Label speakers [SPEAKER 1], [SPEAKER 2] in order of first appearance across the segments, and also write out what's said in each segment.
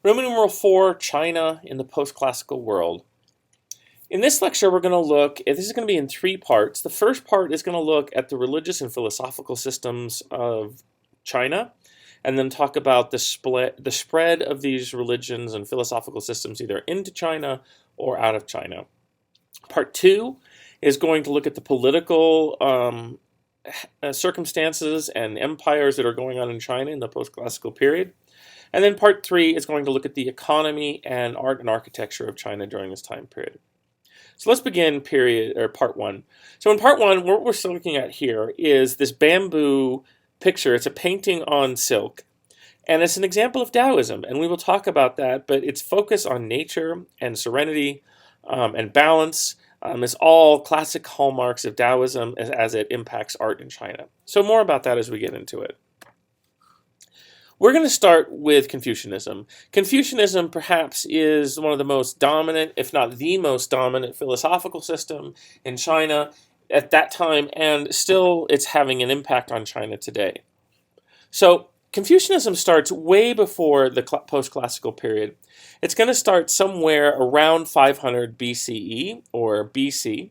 [SPEAKER 1] Roman numeral 4, China in the post-classical world. In this lecture, we're going to look, this is going to be in 3 parts. The first part is going to look at the religious and philosophical systems of China, and then talk about the spread of these religions and philosophical systems either into China or out of China. Part 2 is going to look at the political circumstances and empires that are going on in China in the post-classical period. And then part 3 is going to look at the economy and art and architecture of China during this time period. So let's begin part 1. So in part 1, what we're still looking at here is this bamboo picture. It's a painting on silk. And it's an example of Taoism. And we will talk about that, but its focus on nature and serenity and balance is all classic hallmarks of Taoism as it impacts art in China. So more about that as we get into it. We're going to start with Confucianism. Confucianism perhaps is one of the most dominant, if not the most dominant, philosophical system in China at that time, and still it's having an impact on China today. So Confucianism starts way before the post-classical period. It's going to start somewhere around 500 BCE or BC,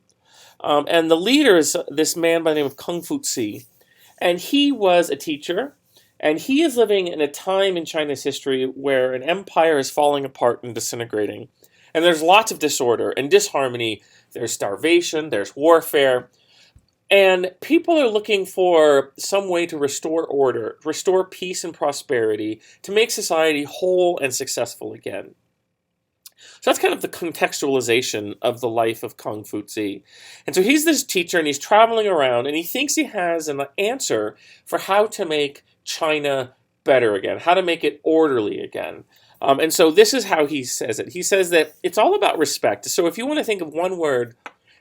[SPEAKER 1] and the leader is this man by the name of Confucius, and he was a teacher. And he is living in a time in China's history where an empire is falling apart and disintegrating. And there's lots of disorder and disharmony. There's starvation, there's warfare. And people are looking for some way to restore order, restore peace and prosperity, to make society whole and successful again. So that's kind of the contextualization of the life of Confucius. And so he's this teacher and he's traveling around and he thinks he has an answer for how to make China better again, how to make it orderly again. And so this is how he says it. He says that it's all about respect. So if you want to think of one word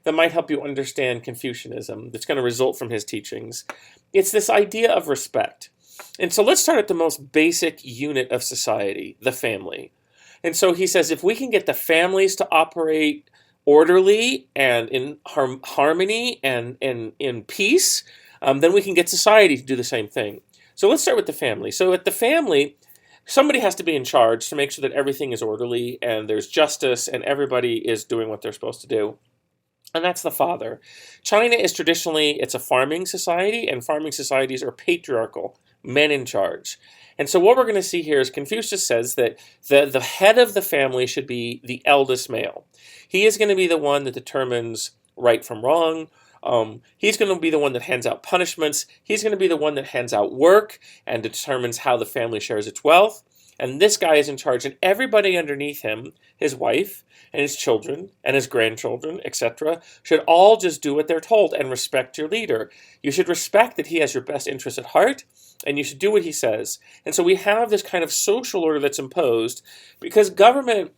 [SPEAKER 1] that might help you understand Confucianism that's going to result from his teachings, it's this idea of respect. And so let's start at the most basic unit of society, the family. And so he says if we can get the families to operate orderly and in harmony and in peace, then we can get society to do the same thing. So let's start with the family. So at the family, somebody has to be in charge to make sure that everything is orderly and there's justice and everybody is doing what they're supposed to do. And that's the father. China is traditionally, it's a farming society, and farming societies are patriarchal, men in charge. And so what we're going to see here is Confucius says that the head of the family should be the eldest male. He is going to be the one that determines right from wrong. He's going to be the one that hands out punishments. He's going to be the one that hands out work and determines how the family shares its wealth. And this guy is in charge, and everybody underneath him, his wife and his children and his grandchildren, etc., should all just do what they're told and respect your leader. You should respect that he has your best interest at heart, and you should do what he says. And so we have this kind of social order that's imposed because government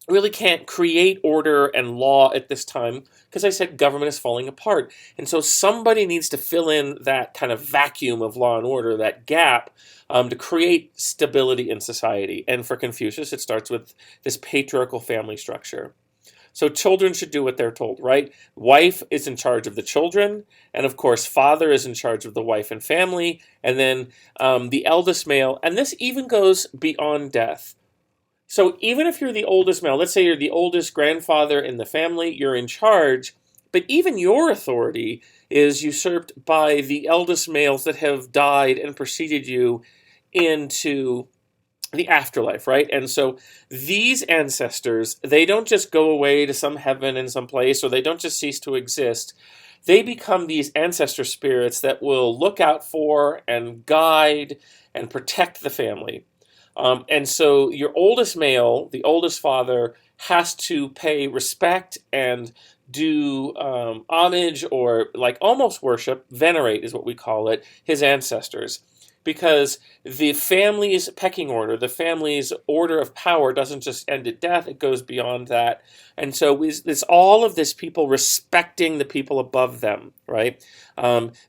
[SPEAKER 1] really can't create order and law at this time because I said government is falling apart. And so somebody needs to fill in that kind of vacuum of law and order, that gap, to create stability in society. And for Confucius, it starts with this patriarchal family structure. So children should do what they're told, right? Wife is in charge of the children, and of course, father is in charge of the wife and family, and then the eldest male, and this even goes beyond death. So even if you're the oldest male, let's say you're the oldest grandfather in the family, you're in charge, but even your authority is usurped by the eldest males that have died and preceded you into the afterlife, right? And so these ancestors, they don't just go away to some heaven in some place, or they don't just cease to exist. They become these ancestor spirits that will look out for and guide and protect the family. And so your oldest male, the oldest father, has to pay respect and do homage or like almost worship, venerate is what we call it, his ancestors. Because the family's pecking order, the family's order of power doesn't just end at death, it goes beyond that. And so it's all of this people respecting the people above them, right?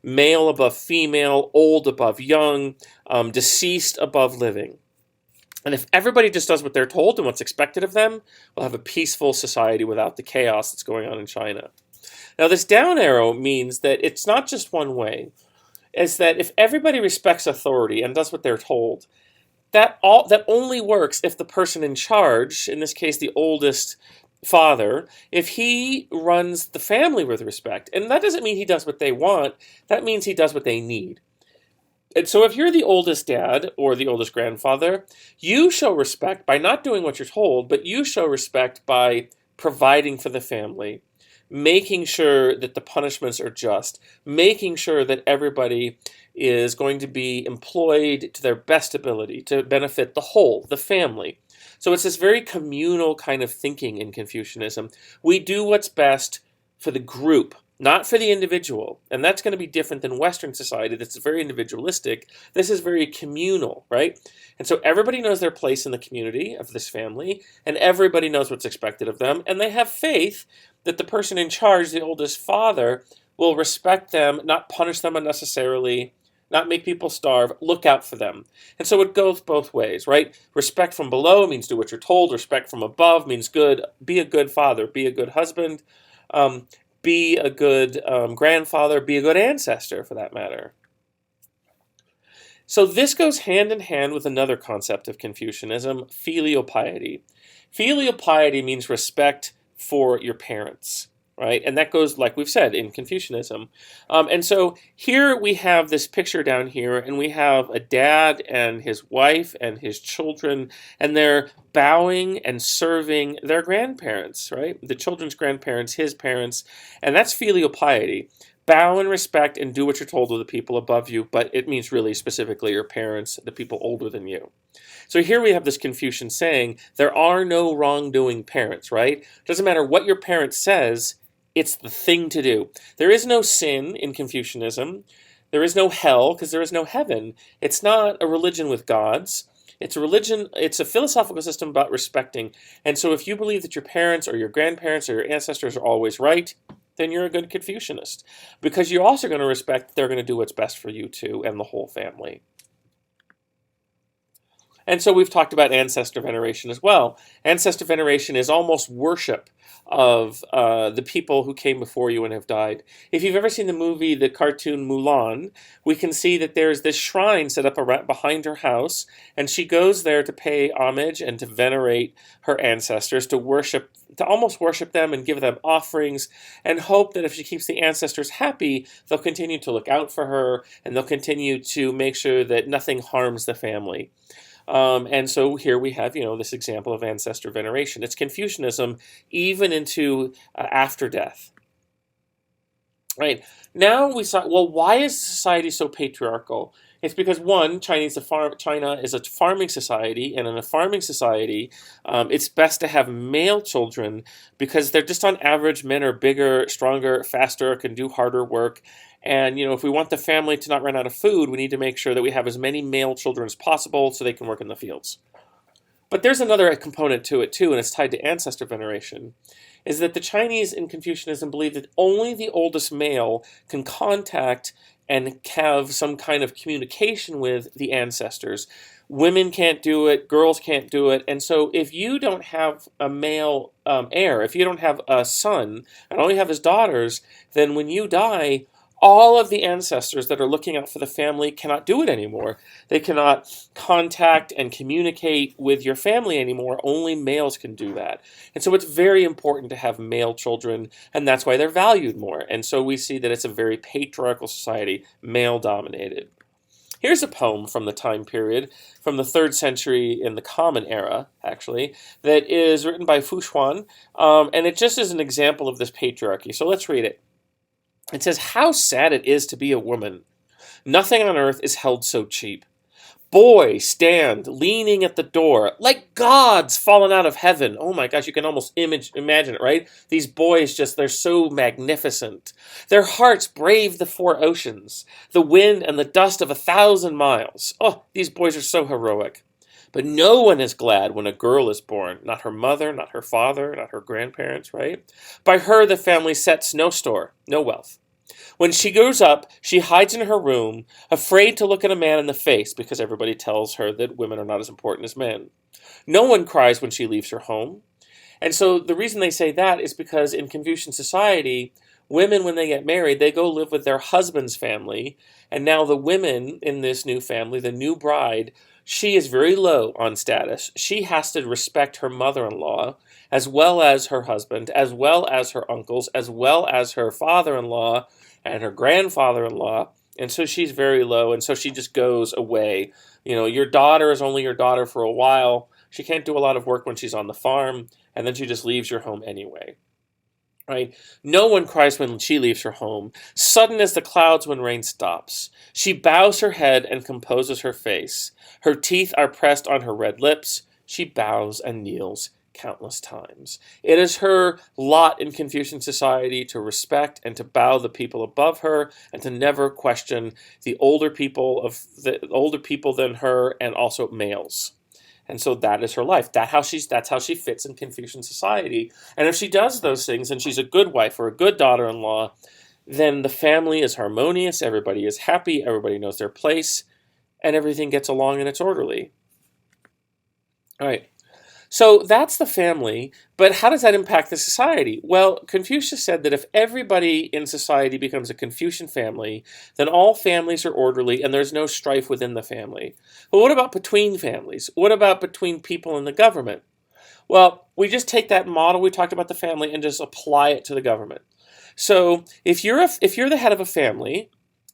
[SPEAKER 1] Male above female, old above young, deceased above living. And if everybody just does what they're told and what's expected of them, we'll have a peaceful society without the chaos that's going on in China. Now, this down arrow means that it's not just one way. It's that if everybody respects authority and does what they're told, that only works if the person in charge, in this case the oldest father, if he runs the family with respect. And that doesn't mean he does what they want, that means he does what they need. And so if you're the oldest dad or the oldest grandfather, you show respect by not doing what you're told, but you show respect by providing for the family, making sure that the punishments are just, making sure that everybody is going to be employed to their best ability to benefit the whole, the family. So it's this very communal kind of thinking in Confucianism. We do what's best for the group, not for the individual. And that's going to be different than Western society that's very individualistic. This is very communal, right? And so everybody knows their place in the community of this family, and everybody knows what's expected of them, and they have faith that the person in charge, the oldest father, will respect them, not punish them unnecessarily, not make people starve, look out for them. And so it goes both ways, right? Respect from below means do what you're told. Respect from above means good. Be a good father. Be a good husband. Be a good grandfather. Be a good ancestor, for that matter. So this goes hand in hand with another concept of Confucianism, filial piety. Filial piety means respect for your parents. Right? And that goes, like we've said, in Confucianism. And so here we have this picture down here, and we have a dad and his wife and his children, and they're bowing and serving their grandparents, right? The children's grandparents, his parents, and that's filial piety. Bow and respect and do what you're told of the people above you, but it means really specifically your parents, the people older than you. So here we have this Confucian saying, there are no wrongdoing parents, right? Doesn't matter what your parent says, it's the thing to do. There is no sin in Confucianism. There is no hell because there is no heaven. It's not a religion with gods. It's a religion, it's a philosophical system about respecting. And so if you believe that your parents or your grandparents or your ancestors are always right, then you're a good Confucianist. Because you're also going to respect that they're going to do what's best for you too and the whole family. And so we've talked about ancestor veneration as well. Ancestor veneration is almost worship of the people who came before you and have died. If you've ever seen the cartoon Mulan, we can see that there's this shrine set up behind her house, and she goes there to pay homage and to venerate her ancestors, to almost worship them and give them offerings, and hope that if she keeps the ancestors happy, they'll continue to look out for her, and they'll continue to make sure that nothing harms the family. And so here we have, this example of ancestor veneration. It's Confucianism even into after death. Right. Now we saw, well, why is society so patriarchal? It's because, one, China is a farming society, and in a farming society, it's best to have male children because they're just on average, men are bigger, stronger, faster, can do harder work. And, if we want the family to not run out of food, we need to make sure that we have as many male children as possible so they can work in the fields. But there's another component to it, too, and it's tied to ancestor veneration, is that the Chinese in Confucianism believe that only the oldest male can contact and have some kind of communication with the ancestors. Women can't do it, girls can't do it, and so if you don't have a male heir, if you don't have a son, and only have his daughters, then when you die, all of the ancestors that are looking out for the family cannot do it anymore. They cannot contact and communicate with your family anymore. Only males can do that. And so it's very important to have male children, and that's why they're valued more. And so we see that it's a very patriarchal society, male-dominated. Here's a poem from the time period, from the 3rd century in the Common Era, actually, that is written by Fu Xuan, and it just is an example of this patriarchy. So let's read it. It says, "How sad it is to be a woman. Nothing on earth is held so cheap. Boy, stand, leaning at the door, like gods fallen out of heaven." Oh my gosh, you can almost imagine it, right? These boys they're so magnificent. "Their hearts brave the 4 oceans, the wind and the dust of 1,000 miles. Oh, these boys are so heroic. But no one is glad when a girl is born, not her mother, not her father, not her grandparents, right? By her the family sets no store, no wealth. When she grows up, she hides in her room, afraid to look at a man in the face because everybody tells her that women are not as important as men. No one cries when she leaves her home." And so the reason they say that is because in Confucian society, women, when they get married, they go live with their husband's family, and now the women in this new family, the new bride, she is very low on status. She has to respect her mother-in-law, as well as her husband, as well as her uncles, as well as her father-in-law and her grandfather-in-law. And so she's very low, and so she just goes away. Your daughter is only your daughter for a while. She can't do a lot of work when she's on the farm, and then she just leaves your home anyway. Right? No one cries when she leaves her home. Sudden as the clouds when rain stops. She bows her head and composes her face. Her teeth are pressed on her red lips. She bows and kneels countless times. It is her lot in Confucian society to respect and to bow the people above her and to never question the older people than her, and also males. And so that is her life. That's how she fits in Confucian society. And if she does those things and she's a good wife or a good daughter-in-law, then the family is harmonious, everybody is happy, everybody knows their place, and everything gets along and it's orderly. All right. So that's the family, but how does that impact the society? Well, Confucius said that if everybody in society becomes a Confucian family, then all families are orderly and there's no strife within the family. But what about between families? What about between people and the government? Well, we just take that model we talked about the family and just apply it to the government. So if you're the head of a family,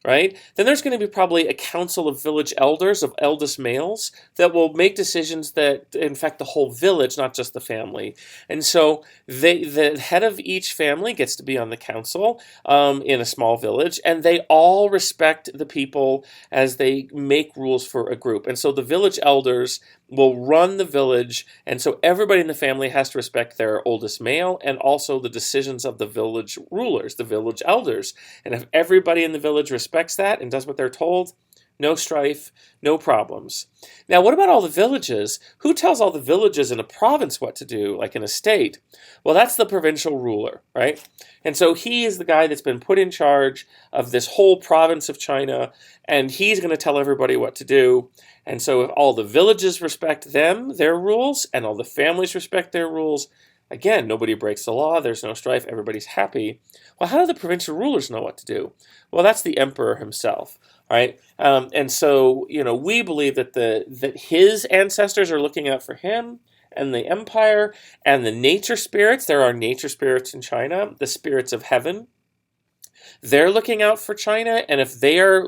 [SPEAKER 1] right, then there's going to be probably a council of village elders, of eldest males, that will make decisions that infect the whole village, not just the family. And so the head of each family gets to be on the council in a small village, and they all respect the people as they make rules for a group. And so the village elders will run the village, and so everybody in the family has to respect their oldest male and also the decisions of the village rulers, the village elders. And if everybody in the village respects that and does what they're told, no strife, no problems. Now, what about all the villages? Who tells all the villages in a province what to do, like in a state? Well, that's the provincial ruler, right? And so he is the guy that's been put in charge of this whole province of China, and he's going to tell everybody what to do. And so if all the villages respect their rules, and all the families respect their rules, again, nobody breaks the law, there's no strife, everybody's happy. Well, how do the provincial rulers know what to do? Well, that's the emperor himself. Right, and so we believe that his ancestors are looking out for him and the empire and the nature spirits. There are nature spirits in China, the spirits of heaven. They're looking out for China, and if they are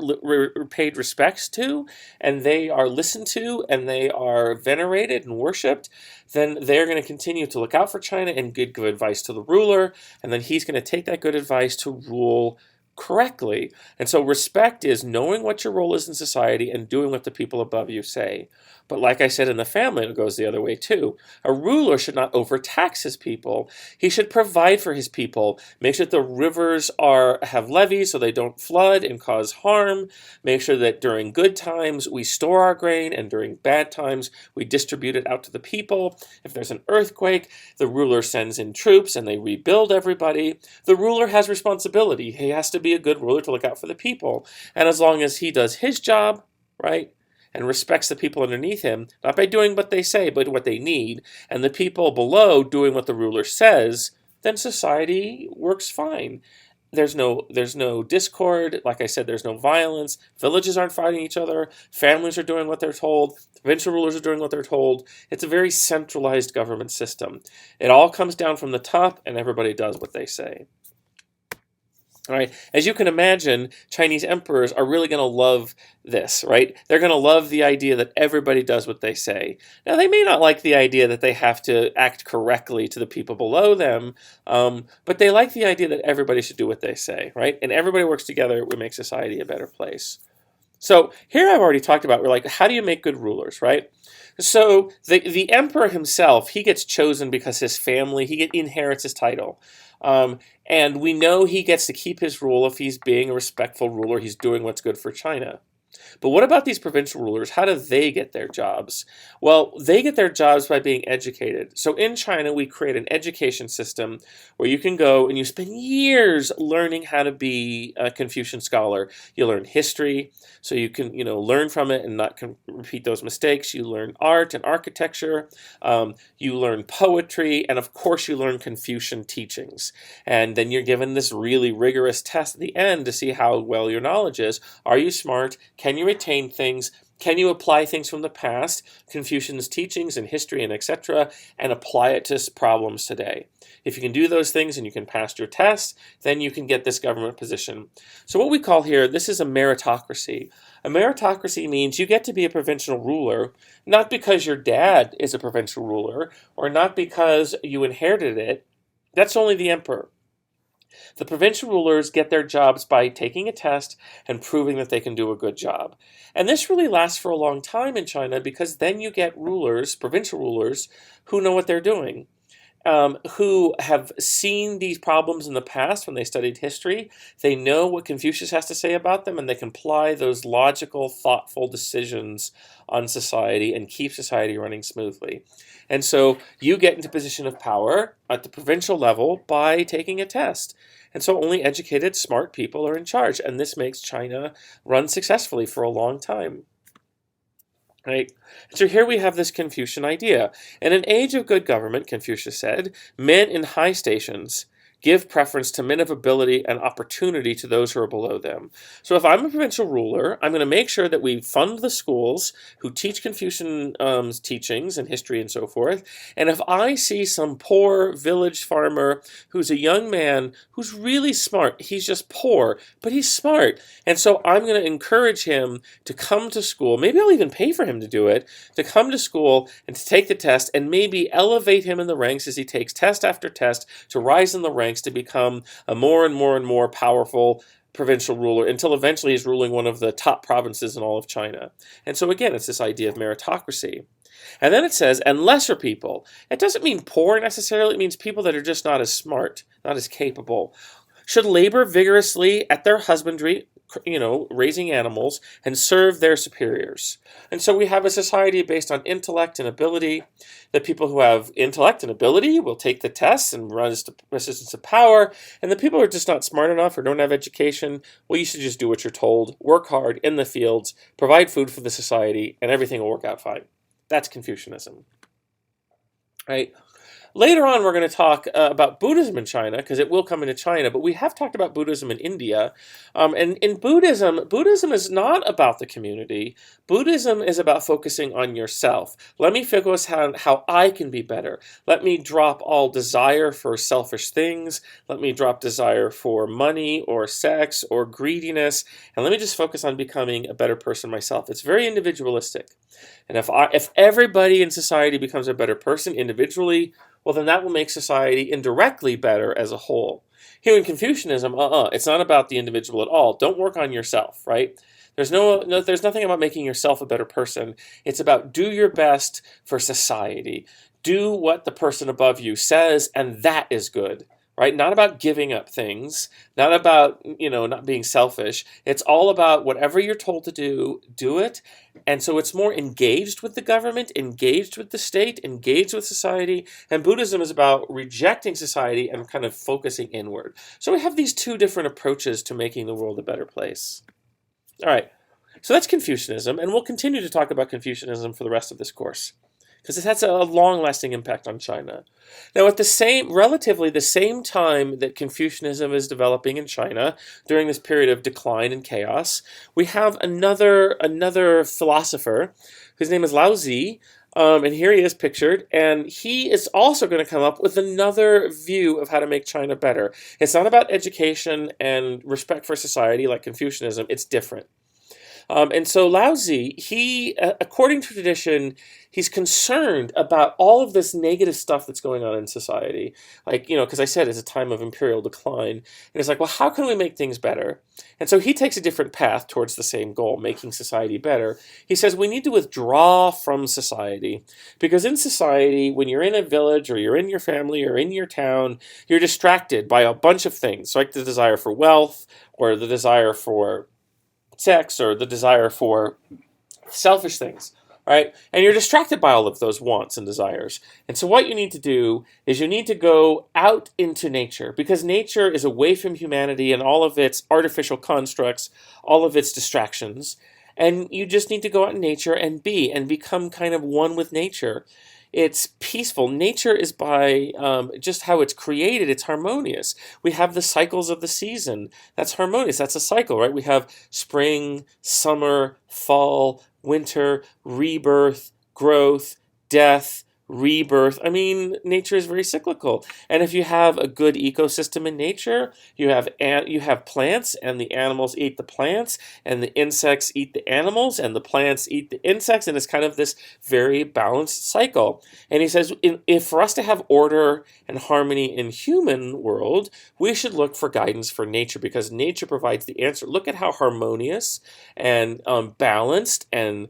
[SPEAKER 1] paid respects to, and they are listened to, and they are venerated and worshipped, then they're going to continue to look out for China and give good advice to the ruler, and then he's going to take that good advice to rule correctly. And so respect is knowing what your role is in society and doing what the people above you say. But like I said, in the family, it goes the other way too. A ruler should not overtax his people. He should provide for his people, make sure that the rivers have levees so they don't flood and cause harm, make sure that during good times we store our grain and during bad times we distribute it out to the people. If there's an earthquake, the ruler sends in troops and they rebuild everybody. The ruler has responsibility. He has to be a good ruler to look out for the people. And as long as he does his job, right, and respects the people underneath him, not by doing what they say, but what they need, and the people below doing what the ruler says, then society works fine. There's no discord. Like I said, there's no violence. Villages aren't fighting each other. Families are doing what they're told. Provincial rulers are doing what they're told. It's a very centralized government system. It all comes down from the top, and everybody does what they say. All right. As you can imagine, Chinese emperors are really going to love this, right? They're going to love the idea that everybody does what they say. Now, they may not like the idea that they have to act correctly to the people below them, but they like the idea that everybody should do what they say, right? And everybody works together, we make society a better place. So here I've already talked about, we're like, how do you make good rulers, right? So the emperor himself, he gets chosen because his family, he inherits his title. And we know he gets to keep his rule if he's being a respectful ruler, he's doing what's good for China. But what about these provincial rulers? How do they get their jobs? Well, they get their jobs by being educated. So in China, we create an education system where you can go and you spend years learning how to be a Confucian scholar. You learn history, so you can learn from it and not repeat those mistakes. You learn art and architecture. You learn poetry, and of course, you learn Confucian teachings. And then you're given this really rigorous test at the end to see how well your knowledge is. Are you smart? Can you retain things? Can you apply things from the past, Confucian's teachings and history and etc., and apply it to problems today? If you can do those things and you can pass your test, then you can get this government position. So what we call here, this is a meritocracy. A meritocracy means you get to be a provincial ruler, not because your dad is a provincial ruler, or not because you inherited it. That's only the emperor. The provincial rulers get their jobs by taking a test and proving that they can do a good job. And this really lasts for a long time in China because then you get rulers, provincial rulers, who know what they're doing. Who have seen these problems in the past when they studied history. They know what Confucius has to say about them, and they can apply those logical, thoughtful decisions on society and keep society running smoothly. And so you get into position of power at the provincial level by taking a test. And so only educated, smart people are in charge, and this makes China run successfully for a long time. Right? So here we have this Confucian idea. In an age of good government, Confucius said, men in high stations give preference to men of ability and opportunity to those who are below them. So if I'm a provincial ruler, I'm going to make sure that we fund the schools who teach Confucian teachings and history and so forth. And if I see some poor village farmer who's a young man who's really smart, he's just poor, but he's smart. And so I'm going to encourage him to come to school. Maybe I'll even pay for him to do it, to come to school and to take the test and maybe elevate him in the ranks as he takes test after test to rise in the ranks to become a more and more and more powerful provincial ruler until eventually he's ruling one of the top provinces in all of China. And so again, it's this idea of meritocracy. And then it says, and lesser people. It doesn't mean poor necessarily. It means people that are just not as smart, not as capable. Should labor vigorously at their husbandry, raising animals, and serve their superiors. And so we have a society based on intellect and ability. The people who have intellect and ability will take the tests and resistance to power. And the people who are just not smart enough or don't have education, well, you should just do what you're told, work hard in the fields, provide food for the society, and everything will work out fine. That's Confucianism. Right? Later on, we're going to talk about Buddhism in China, because it will come into China, but we have talked about Buddhism in India. And in Buddhism, Buddhism is not about the community. Buddhism is about focusing on yourself. Let me focus on how I can be better. Let me drop all desire for selfish things. Let me drop desire for money or sex or greediness. And let me just focus on becoming a better person myself. It's very individualistic. And if everybody in society becomes a better person individually, well, then that will make society indirectly better as a whole. Here in Confucianism, it's not about the individual at all. Don't work on yourself, right? There's nothing about making yourself a better person. It's about do your best for society. Do what the person above you says, and that is good. Right? Not about giving up things, not about, not being selfish. It's all about whatever you're told to do it. And so it's more engaged with the government, engaged with the state, engaged with society. And Buddhism is about rejecting society and kind of focusing inward. So we have these two different approaches to making the world a better place. All right. So that's Confucianism. And we'll continue to talk about Confucianism for the rest of this course, because it has a long-lasting impact on China. Now, at relatively the same time that Confucianism is developing in China, during this period of decline and chaos, we have another philosopher whose name is Lao Tzu, and here he is pictured, and he is also going to come up with another view of how to make China better. It's not about education and respect for society like Confucianism. It's different. And so Lao Tzu, he, according to tradition, he's concerned about all of this negative stuff that's going on in society. Like, because I said it's a time of imperial decline. And it's like, well, how can we make things better? And so he takes a different path towards the same goal, making society better. He says we need to withdraw from society. Because in society, when you're in a village or you're in your family or in your town, you're distracted by a bunch of things, like the desire for wealth or the desire for sex or the desire for selfish things, right? And you're distracted by all of those wants and desires. And so what you need to do is you need to go out into nature, because nature is away from humanity and all of its artificial constructs, all of its distractions. And you just need to go out in nature and become kind of one with nature. It's peaceful. Nature is by just how it's created, it's harmonious. We have the cycles of the season. That's harmonious. That's a cycle, right? We have spring, summer, fall, winter, rebirth, growth, death, rebirth. I mean, nature is very cyclical. And if you have a good ecosystem in nature, you have plants, and the animals eat the plants, and the insects eat the animals, and the plants eat the insects, and it's kind of this very balanced cycle. And he says, if for us to have order and harmony in human world, we should look for guidance for nature, because nature provides the answer. Look at how harmonious and balanced and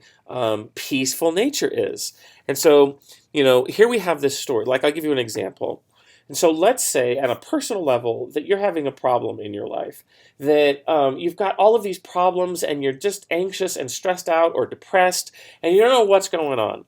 [SPEAKER 1] peaceful nature is. And so, here we have this story. Like, I'll give you an example. And so let's say at a personal level that you're having a problem in your life, that you've got all of these problems and you're just anxious and stressed out or depressed and you don't know what's going on.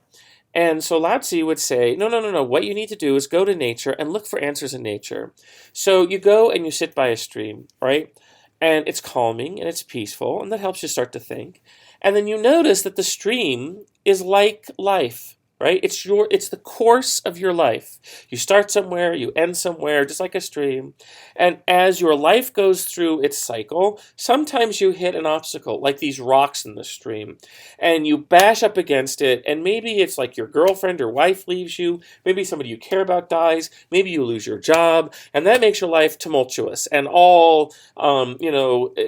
[SPEAKER 1] And so Lao Tzu would say, no. What you need to do is go to nature and look for answers in nature. So you go and you sit by a stream, right? And it's calming and it's peaceful, and that helps you start to think. And then you notice that the stream is like life, right? It's the course of your life. You start somewhere, you end somewhere, just like a stream. And as your life goes through its cycle, sometimes you hit an obstacle, like these rocks in the stream, and you bash up against it, and maybe it's like your girlfriend or wife leaves you, maybe somebody you care about dies, maybe you lose your job, and that makes your life tumultuous, and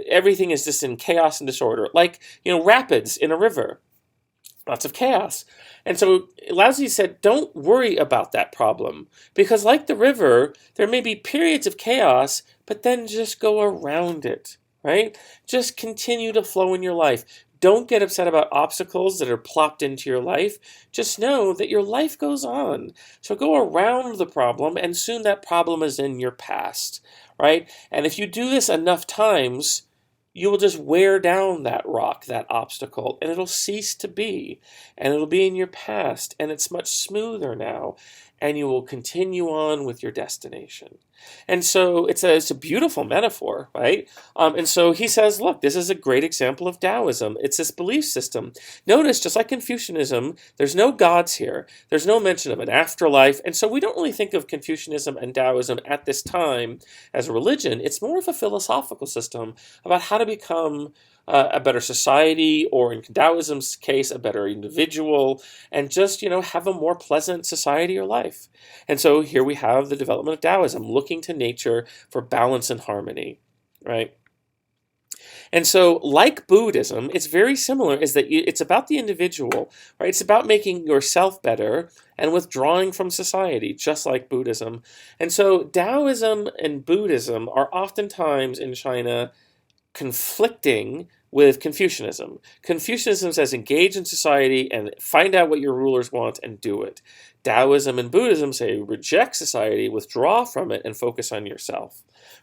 [SPEAKER 1] everything is just in chaos and disorder, like, rapids in a river. Lots of chaos. And so Lao Tzu said, don't worry about that problem, because like the river, there may be periods of chaos, but then just go around it, right? Just continue to flow in your life. Don't get upset about obstacles that are plopped into your life. Just know that your life goes on. So go around the problem, and soon that problem is in your past, right? And if you do this enough times, you will just wear down that rock, that obstacle, and it'll cease to be, and it'll be in your past, and it's much smoother now, and you will continue on with your destination. And so it's a beautiful metaphor, right? And so he says, look, this is a great example of Taoism. It's this belief system. Notice, just like Confucianism, there's no gods here. There's no mention of an afterlife. And so we don't really think of Confucianism and Taoism at this time as a religion. It's more of a philosophical system about how to become a better society, or in Taoism's case, a better individual, and just, have a more pleasant society or life. And so here we have the development of Taoism, looking to nature for balance and harmony, right? And so, like Buddhism, it's very similar, is that it's about the individual, right? It's about making yourself better and withdrawing from society, just like Buddhism. And so Taoism and Buddhism are oftentimes in China conflicting with Confucianism. Confucianism says engage in society and find out what your rulers want and do it. Taoism and Buddhism say reject society, withdraw from it, and focus on yourself.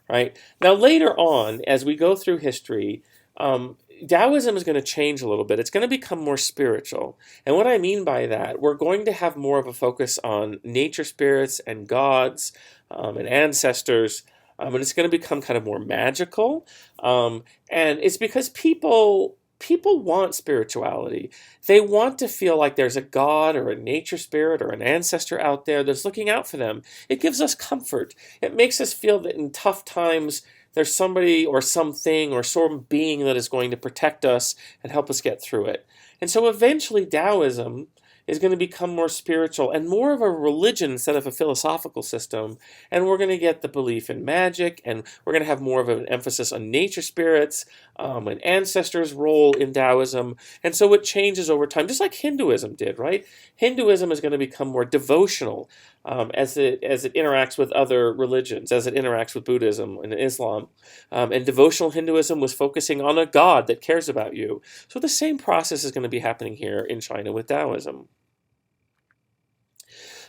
[SPEAKER 1] Right? Now later on, as we go through history, Taoism is going to change a little bit. It's going to become more spiritual. And what I mean by that, we're going to have more of a focus on nature spirits and gods and ancestors. And it's going to become kind of more magical. And it's because people want spirituality. They want to feel like there's a god or a nature spirit or an ancestor out there that's looking out for them. It gives us comfort. It makes us feel that in tough times, there's somebody or something or some being that is going to protect us and help us get through it. And so eventually Taoism is going to become more spiritual and more of a religion instead of a philosophical system. And we're going to get the belief in magic, and we're going to have more of an emphasis on nature spirits, and ancestors' role in Taoism. And so it changes over time, just like Hinduism did, right? Hinduism is going to become more devotional as it interacts with other religions, as it interacts with Buddhism and Islam. And devotional Hinduism was focusing on a god that cares about you. So the same process is going to be happening here in China with Taoism.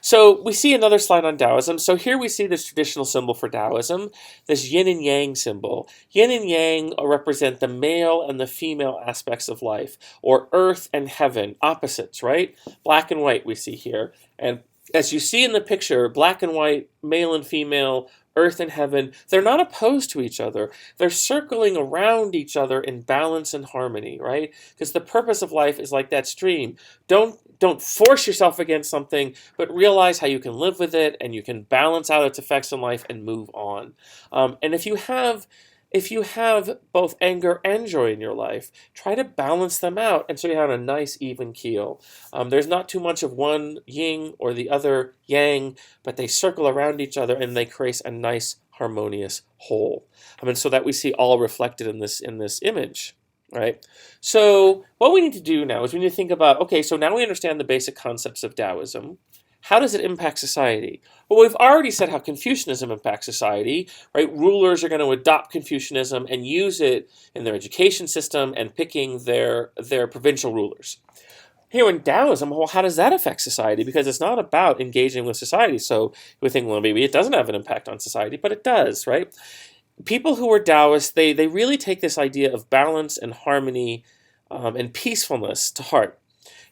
[SPEAKER 1] So we see another slide on Taoism. So here we see this traditional symbol for Taoism, this yin and yang symbol. Yin and yang represent the male and the female aspects of life, or earth and heaven, opposites, right? Black and white we see here. And as you see in the picture, black and white, male and female, earth and heaven, they're not opposed to each other. They're circling around each other in balance and harmony, right? Because the purpose of life is like that stream. Don't don't force yourself against something, but realize how you can live with it and you can balance out its effects in life and move on. And if you have both anger and joy in your life, try to balance them out, and so you have a nice even keel. There's not too much of one yin or the other yang, but they circle around each other and they create a nice harmonious whole. And so that we see all reflected in this image. Right? So what we need to do now is we need to think about, okay, so now we understand the basic concepts of Taoism. How does it impact society? Well, we've already said how Confucianism impacts society, right? Rulers are going to adopt Confucianism and use it in their education system and picking their provincial rulers. Here in Taoism, well, how does that affect society? Because it's not about engaging with society. So we think, well, maybe it doesn't have an impact on society, but it does, right? People who are Taoists, they really take this idea of balance and harmony and peacefulness to heart.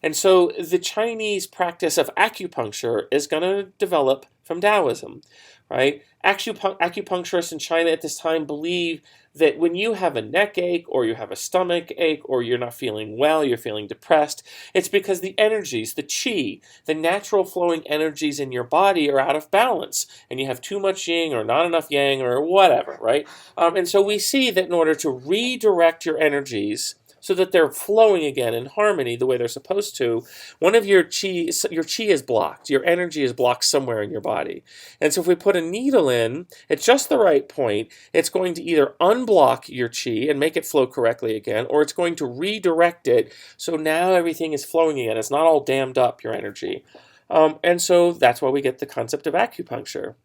[SPEAKER 1] And so the Chinese practice of acupuncture is going to develop from Taoism, right? Acupuncturists in China at this time believe that when you have a neck ache or you have a stomach ache or you're not feeling well, you're feeling depressed, it's because the energies, the qi, the natural flowing energies in your body are out of balance and you have too much yin or not enough yang or whatever, right? And so we see that in order to redirect your energies so that they're flowing again in harmony the way they're supposed to, one of your chi is blocked. Your energy is blocked somewhere in your body. And so if we put a needle in at just the right point, it's going to either unblock your chi and make it flow correctly again, or it's going to redirect it so now everything is flowing again. It's not all dammed up, your energy. And so that's why we get the concept of acupuncture.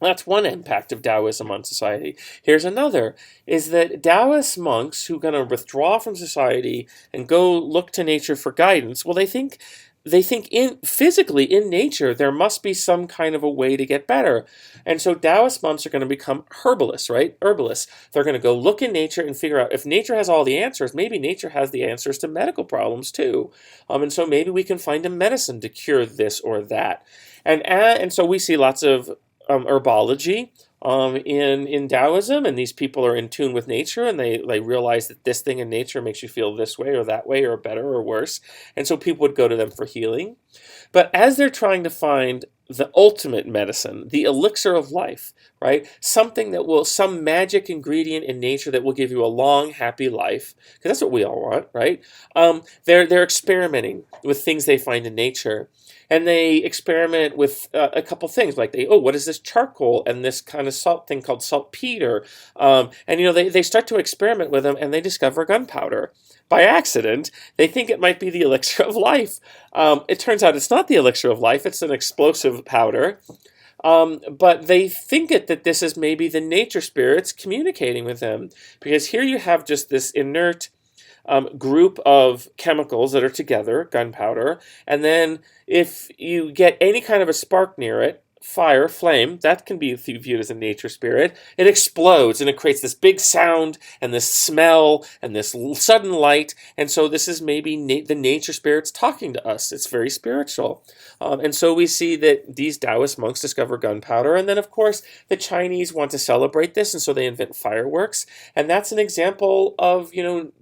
[SPEAKER 1] That's one impact of Taoism on society. Here's another, is that Taoist monks who are going to withdraw from society and go look to nature for guidance, well, they think physically in nature there must be some kind of a way to get better. And so Taoist monks are going to become herbalists, right? Herbalists. They're going to go look in nature and figure out if nature has all the answers, maybe nature has the answers to medical problems too. And so maybe we can find a medicine to cure this or that. And so we see lots of herbology in Taoism, and these people are in tune with nature, and they realize that this thing in nature makes you feel this way or that way or better or worse, and so people would go to them for healing. But as they're trying to find the ultimate medicine, the elixir of life, right? Some magic ingredient in nature that will give you a long, happy life, because that's what we all want, right? They're experimenting with things they find in nature. And they experiment with a couple things, like what is this charcoal and this kind of salt thing called saltpeter? And they start to experiment with them, and they discover gunpowder by accident. They think it might be the elixir of life. It turns out it's not the elixir of life; it's an explosive powder. But they think that this is maybe the nature spirits communicating with them, because here you have just this inert group of chemicals that are together, gunpowder, and then if you get any kind of a spark near it, fire, flame, that can be viewed as a nature spirit, it explodes and it creates this big sound and this smell and this sudden light, and so this is maybe the nature spirits talking to us. It's very spiritual. And so we see that these Taoist monks discover gunpowder, and then of course the Chinese want to celebrate this, and so they invent fireworks, and that's an example of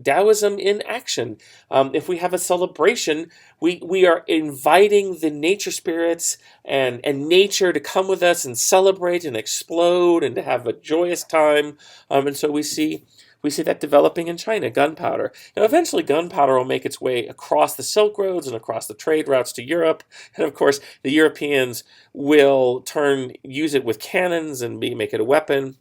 [SPEAKER 1] Taoism in action. If we have a celebration, we are inviting the nature spirits and nature to come with us and celebrate and explode and to have a joyous time. And so we see that developing in China, gunpowder. And eventually gunpowder will make its way across the Silk Roads and across the trade routes to Europe. And of course, the Europeans will use it with cannons and make it a weapon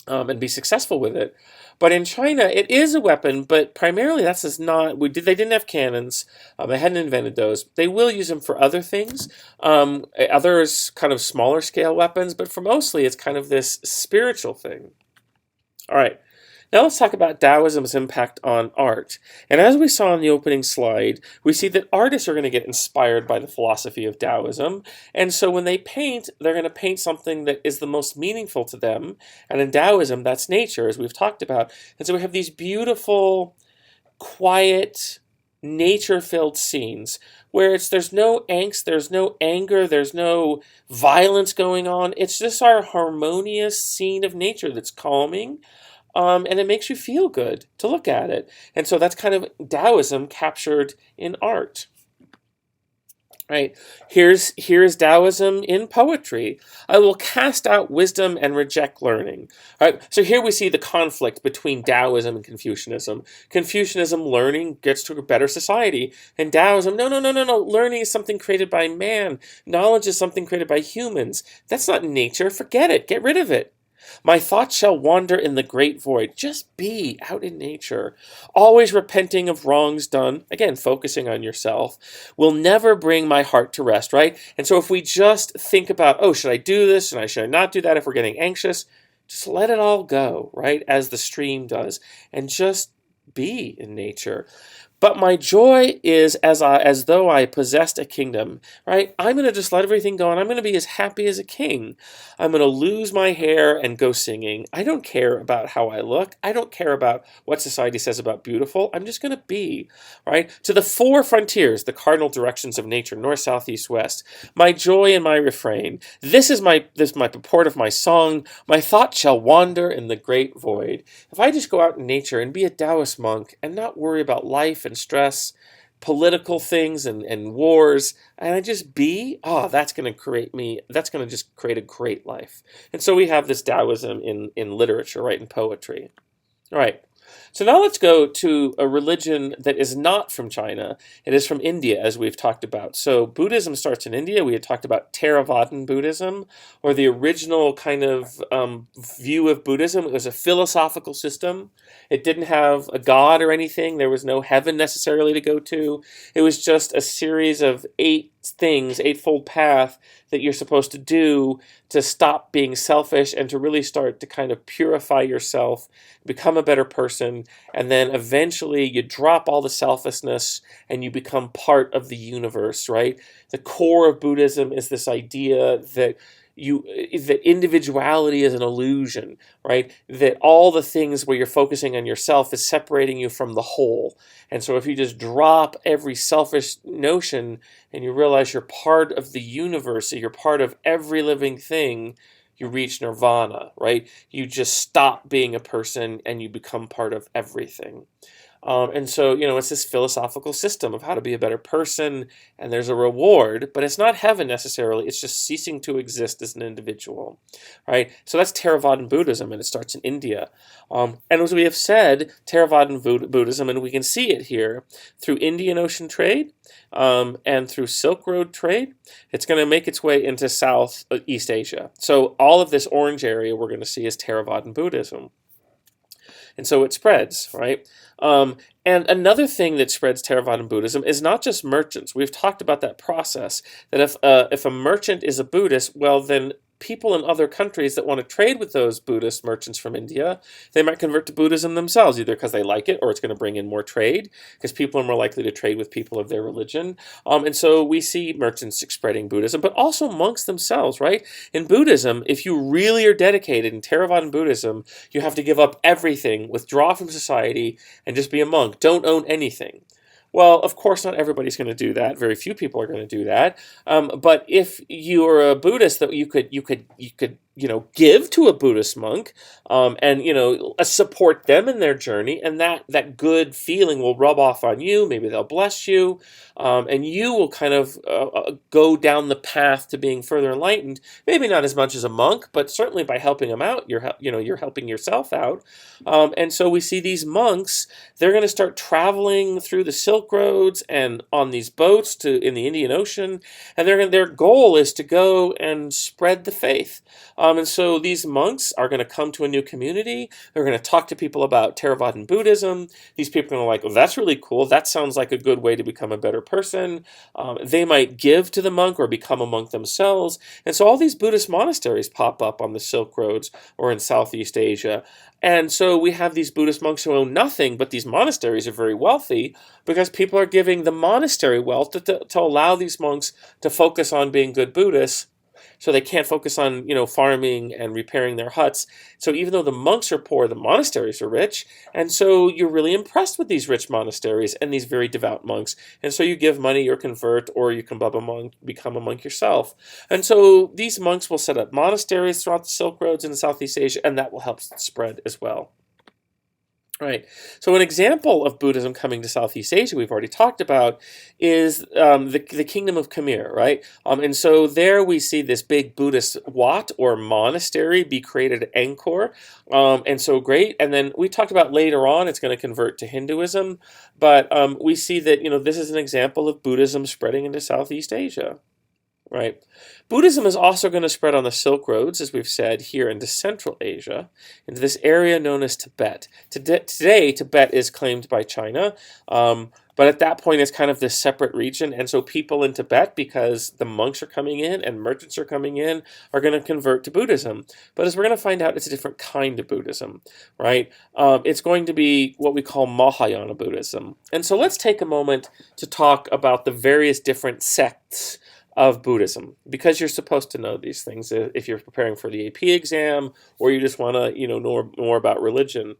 [SPEAKER 1] and be successful with it. But in China, it is a weapon, but primarily they didn't have cannons. They hadn't invented those. They will use them for other things, others kind of smaller scale weapons, but for mostly it's kind of this spiritual thing. All right. Now let's talk about Taoism's impact on art. And as we saw in the opening slide, we see that artists are going to get inspired by the philosophy of Taoism. And so when they paint, they're going to paint something that is the most meaningful to them. And in Taoism, that's nature, as we've talked about. And so we have these beautiful, quiet, nature-filled scenes where there's no angst, there's no anger, there's no violence going on. It's just our harmonious scene of nature that's calming. And it makes you feel good to look at it. And so that's kind of Taoism captured in art. Right. Here's Taoism in poetry. I will cast out wisdom and reject learning. Right. So here we see the conflict between Taoism and Confucianism. Confucianism, learning gets to a better society, and Taoism, no, no, no, no, no. Learning is something created by man. Knowledge is something created by humans. That's not nature. Forget it. Get rid of it. My thoughts shall wander in the great void. Just be out in nature. Always repenting of wrongs done. Again, focusing on yourself. Will never bring my heart to rest, right? And so if we just think about, oh, should I do this and should I not do that if we're getting anxious? Just let it all go, right? As the stream does. And just be in nature. But my joy is as though I possessed a kingdom, right? I'm going to just let everything go and I'm going to be as happy as a king. I'm going to lose my hair and go singing. I don't care about how I look. I don't care about what society says about beautiful. I'm just going to be, right? To the four frontiers, the cardinal directions of nature, north, south, east, west. My joy and my refrain. This is my purport of my song. My thought shall wander in the great void. If I just go out in nature and be a Taoist monk and not worry about life and stress, political things and wars, and I just be, that's going to that's going to just create a great life. And so we have this Taoism in literature, right, in poetry. All right. So now let's go to a religion that is not from China. It is from India, as we've talked about. So Buddhism starts in India. We had talked about Theravadan Buddhism, or the original kind of view of Buddhism. It was a philosophical system. It didn't have a god or anything. There was no heaven necessarily to go to. It was just a series of 8 things, eightfold path that you're supposed to do to stop being selfish and to really start to kind of purify yourself, become a better person, and then eventually you drop all the selfishness and you become part of the universe, right? The core of Buddhism is this idea that that individuality is an illusion, right? That all the things where you're focusing on yourself is separating you from the whole. And so if you just drop every selfish notion and you realize you're part of the universe, you're part of every living thing, you reach nirvana, right? You just stop being a person and you become part of everything. And so, it's this philosophical system of how to be a better person, and there's a reward, but it's not heaven necessarily. It's just ceasing to exist as an individual, right? So that's Theravadan Buddhism, and it starts in India. And as we have said, Theravadan Buddhism, and we can see it here through Indian Ocean trade and through Silk Road trade, it's going to make its way into Southeast Asia. So all of this orange area we're going to see is Theravadan Buddhism. And so it spreads, right? And another thing that spreads Theravadan Buddhism is not just merchants. We've talked about that process, that if a merchant is a Buddhist, well, then people in other countries that want to trade with those Buddhist merchants from India, they might convert to Buddhism themselves, either because they like it or it's going to bring in more trade, because people are more likely to trade with people of their religion. And so we see merchants spreading Buddhism, but also monks themselves, right? In Buddhism, if you really are dedicated in Theravadan Buddhism, you have to give up everything, withdraw from society, and just be a monk. Don't own anything. Well, of course, not everybody's going to do that. Very few people are going to do that. But if you are a Buddhist, that you could give to a Buddhist monk, and support them in their journey, and that good feeling will rub off on you. Maybe they'll bless you, and you will kind of go down the path to being further enlightened. Maybe not as much as a monk, but certainly by helping them out, you're helping yourself out. And so we see these monks. They're going to start traveling through the Silk Roads and on these boats in the Indian Ocean, and their goal is to go and spread the faith. And so these monks are going to come to a new community. They're going to talk to people about Theravadan Buddhism. These people are going to that's really cool. That sounds like a good way to become a better person. They might give to the monk or become a monk themselves. And so all these Buddhist monasteries pop up on the Silk Roads or in Southeast Asia. And so we have these Buddhist monks who own nothing, but these monasteries are very wealthy because people are giving the monastery wealth to allow these monks to focus on being good Buddhists. So they can't focus on, farming and repairing their huts. So even though the monks are poor, the monasteries are rich. And so you're really impressed with these rich monasteries and these very devout monks. And so you give money or convert, or you can become a monk yourself. And so these monks will set up monasteries throughout the Silk Roads in Southeast Asia, and that will help spread as well. Right. So an example of Buddhism coming to Southeast Asia, we've already talked about, is the kingdom of Khmer, right? And so there we see this big Buddhist wat or monastery be created at Angkor, and so great. And then we talked about later on it's going to convert to Hinduism, but we see that this is an example of Buddhism spreading into Southeast Asia. Right. Buddhism is also going to spread on the Silk Roads, as we've said, here into Central Asia, into this area known as Tibet. Today, Tibet is claimed by China, but at that point, it's kind of this separate region. And so people in Tibet, because the monks are coming in and merchants are coming in, are going to convert to Buddhism. But as we're going to find out, it's a different kind of Buddhism, right? It's going to be what we call Mahayana Buddhism. And so let's take a moment to talk about the various different sects of Buddhism, because you're supposed to know these things if you're preparing for the AP exam or you just want to know more about religion.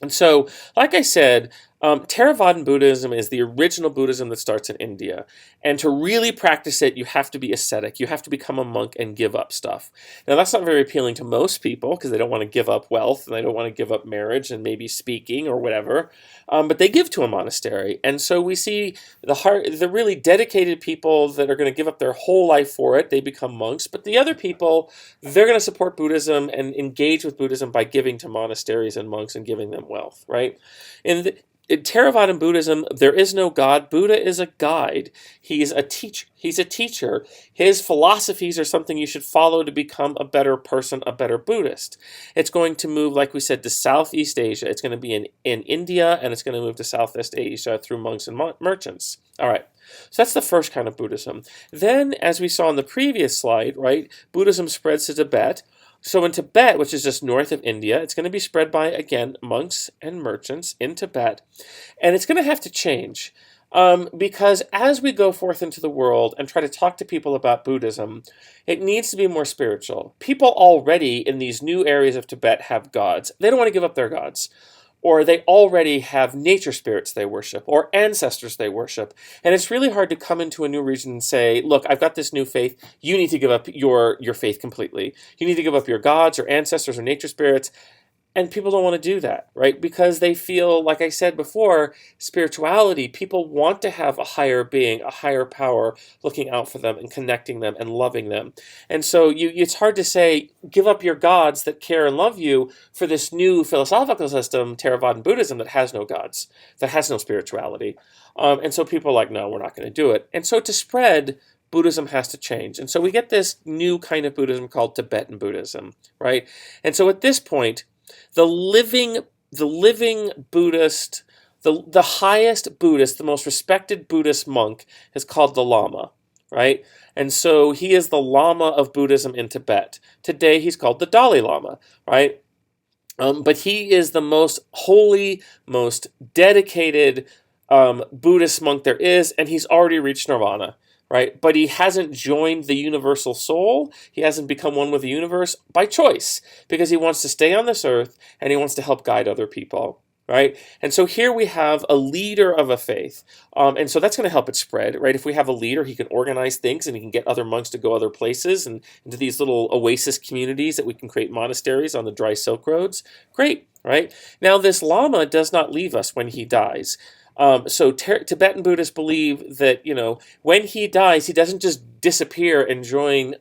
[SPEAKER 1] And so, like I said, Theravadan Buddhism is the original Buddhism that starts in India. And to really practice it, you have to be ascetic. You have to become a monk and give up stuff. Now, that's not very appealing to most people because they don't want to give up wealth and they don't want to give up marriage and maybe speaking or whatever. But they give to a monastery. And so we see the really dedicated people that are going to give up their whole life for it. They become monks. But the other people, they're going to support Buddhism and engage with Buddhism by giving to monasteries and monks and giving them wealth, right? In Theravadan Buddhism, there is no God. Buddha is a guide. He's a teacher. His philosophies are something you should follow to become a better person, a better Buddhist. It's going to move, like we said, to Southeast Asia. It's going to be in India, and it's going to move to Southeast Asia through monks and merchants. All right. So that's the first kind of Buddhism. Then, as we saw in the previous slide, right, Buddhism spreads to Tibet. So in Tibet, which is just north of India, it's going to be spread by, again, monks and merchants in Tibet. And it's going to have to change because as we go forth into the world and try to talk to people about Buddhism, it needs to be more spiritual. People already in these new areas of Tibet have gods. They don't want to give up their gods. Or they already have nature spirits they worship, or ancestors they worship. And it's really hard to come into a new region and say, look, I've got this new faith. You need to give up your faith completely. You need to give up your gods or ancestors or nature spirits. And people don't want to do that, right? Because they feel, like I said before, spirituality, people want to have a higher being, a higher power looking out for them and connecting them and loving them. And so it's hard to say, give up your gods that care and love you for this new philosophical system, Theravadan Buddhism, that has no gods, that has no spirituality. And so people are like, no, we're not going to do it. And so to spread, Buddhism has to change. And so we get this new kind of Buddhism called Tibetan Buddhism, right? And so at this point, the living Buddhist, the highest Buddhist, the most respected Buddhist monk is called the Lama, right? And so he is the Lama of Buddhism in Tibet. Today he's called the Dalai Lama, right? But he is the most holy, most dedicated Buddhist monk there is, and he's already reached nirvana. Right? But he hasn't joined the universal soul. He hasn't become one with the universe by choice because he wants to stay on this earth and he wants to help guide other people. Right? And so here we have a leader of a faith. And so that's going to help it spread. Right? If we have a leader, he can organize things and he can get other monks to go other places and into these little oasis communities that we can create monasteries on the dry Silk Roads. Great. Right? Now, this Lama does not leave us when he dies. So Tibetan Buddhists believe that, when he dies, he doesn't just disappear and join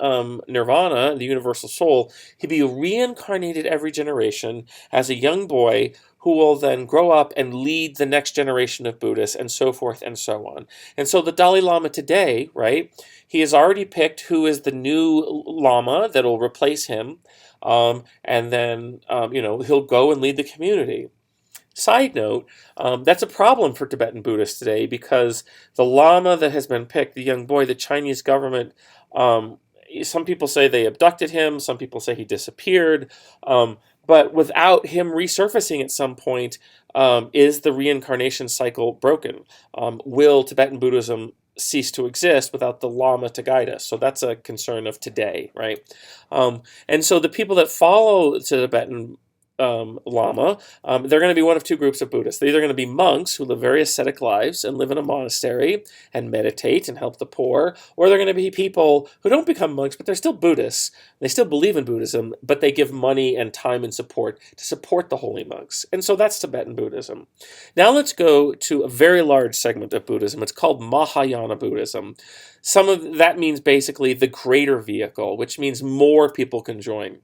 [SPEAKER 1] nirvana, the universal soul. He'll be reincarnated every generation as a young boy who will then grow up and lead the next generation of Buddhists and so forth and so on. And so the Dalai Lama today, right, he has already picked who is the new Lama that will replace him. And then, he'll go and lead the community. Side note, that's a problem for Tibetan Buddhists today because the Lama that has been picked, the young boy, the Chinese government, some people say they abducted him, some people say he disappeared, but without him resurfacing at some point, is the reincarnation cycle broken? Will Tibetan Buddhism cease to exist without the Lama to guide us? So that's a concern of today, right? And so the people that follow Tibetan Lama, they're going to be one of two groups of Buddhists. They're either going to be monks who live very ascetic lives and live in a monastery and meditate and help the poor, or they're going to be people who don't become monks, but they're still Buddhists. They still believe in Buddhism, but they give money and time and support to support the holy monks. And so that's Tibetan Buddhism. Now let's go to a very large segment of Buddhism. It's called Mahayana Buddhism. Some of that means basically the greater vehicle, which means more people can join.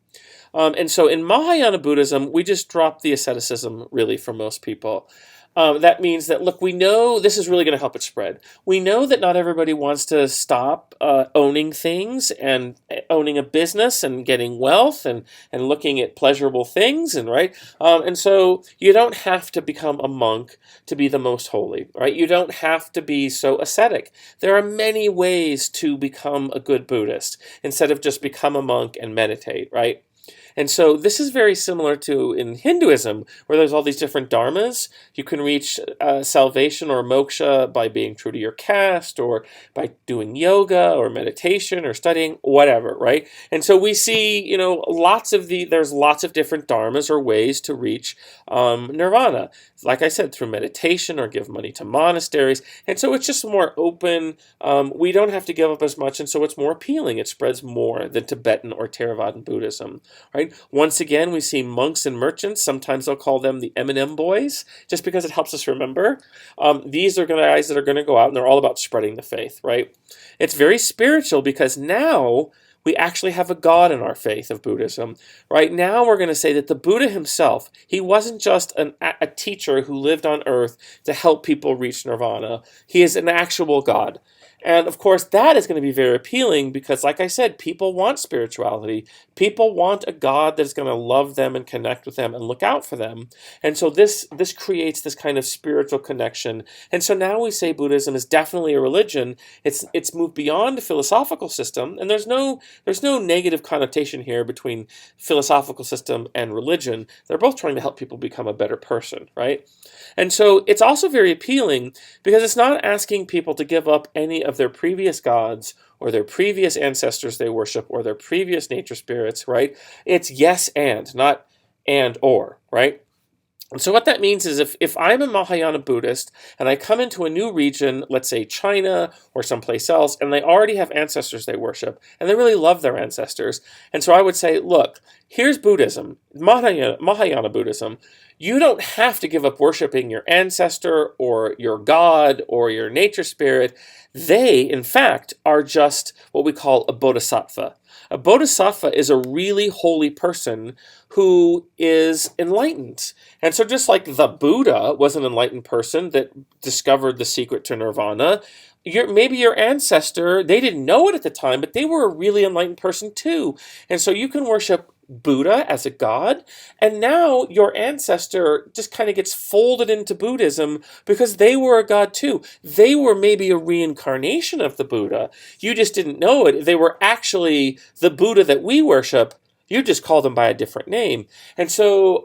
[SPEAKER 1] And so in Mahayana Buddhism, we just drop the asceticism really for most people. That means that, look, we know this is really going to help it spread. We know that not everybody wants to stop owning things and owning a business and getting wealth and looking at pleasurable things, and right. And so you don't have to become a monk to be the most holy, right? You don't have to be so ascetic. There are many ways to become a good Buddhist instead of just become a monk and meditate, right? And so this is very similar to in Hinduism, where there's all these different dharmas. You can reach salvation or moksha by being true to your caste, or by doing yoga or meditation or studying, whatever, right? And so we see, there's lots of different dharmas or ways to reach nirvana. Like I said, through meditation or give money to monasteries. And so it's just more open. We don't have to give up as much, and so it's more appealing. It spreads more than Tibetan or Theravadan Buddhism. Right? Once again, we see monks and merchants. Sometimes they'll call them the M&M boys, just because it helps us remember. These are guys that are going to go out, and they're all about spreading the faith, right? It's very spiritual because now we actually have a God in our faith of Buddhism. Right now, we're going to say that the Buddha himself, he wasn't just a teacher who lived on earth to help people reach nirvana. He is an actual God. And of course, that is going to be very appealing because, like I said, people want spirituality. People want a God that's going to love them and connect with them and look out for them. And so this creates this kind of spiritual connection. And so now we say Buddhism is definitely a religion. It's moved beyond a philosophical system, and there's no negative connotation here between philosophical system and religion. They're both trying to help people become a better person, right? And so it's also very appealing because it's not asking people to give up any of their previous gods or their previous ancestors they worship or their previous nature spirits, right? It's yes and, not and or, right? And so what that means is if I'm a Mahayana Buddhist and I come into a new region, let's say China or someplace else, and they already have ancestors they worship, and they really love their ancestors, and so I would say, look, here's Buddhism, Mahayana Buddhism. You don't have to give up worshiping your ancestor or your God or your nature spirit. They, in fact, are just what we call a bodhisattva. A bodhisattva is a really holy person who is enlightened. And so just like the Buddha was an enlightened person that discovered the secret to nirvana, maybe your ancestor, they didn't know it at the time, but they were a really enlightened person too. And so you can worship Buddha as a god, and now your ancestor just kind of gets folded into Buddhism because they were a god too. They were maybe a reincarnation of the Buddha. You just didn't know it. They were actually the Buddha that we worship. You just call them by a different name. And so,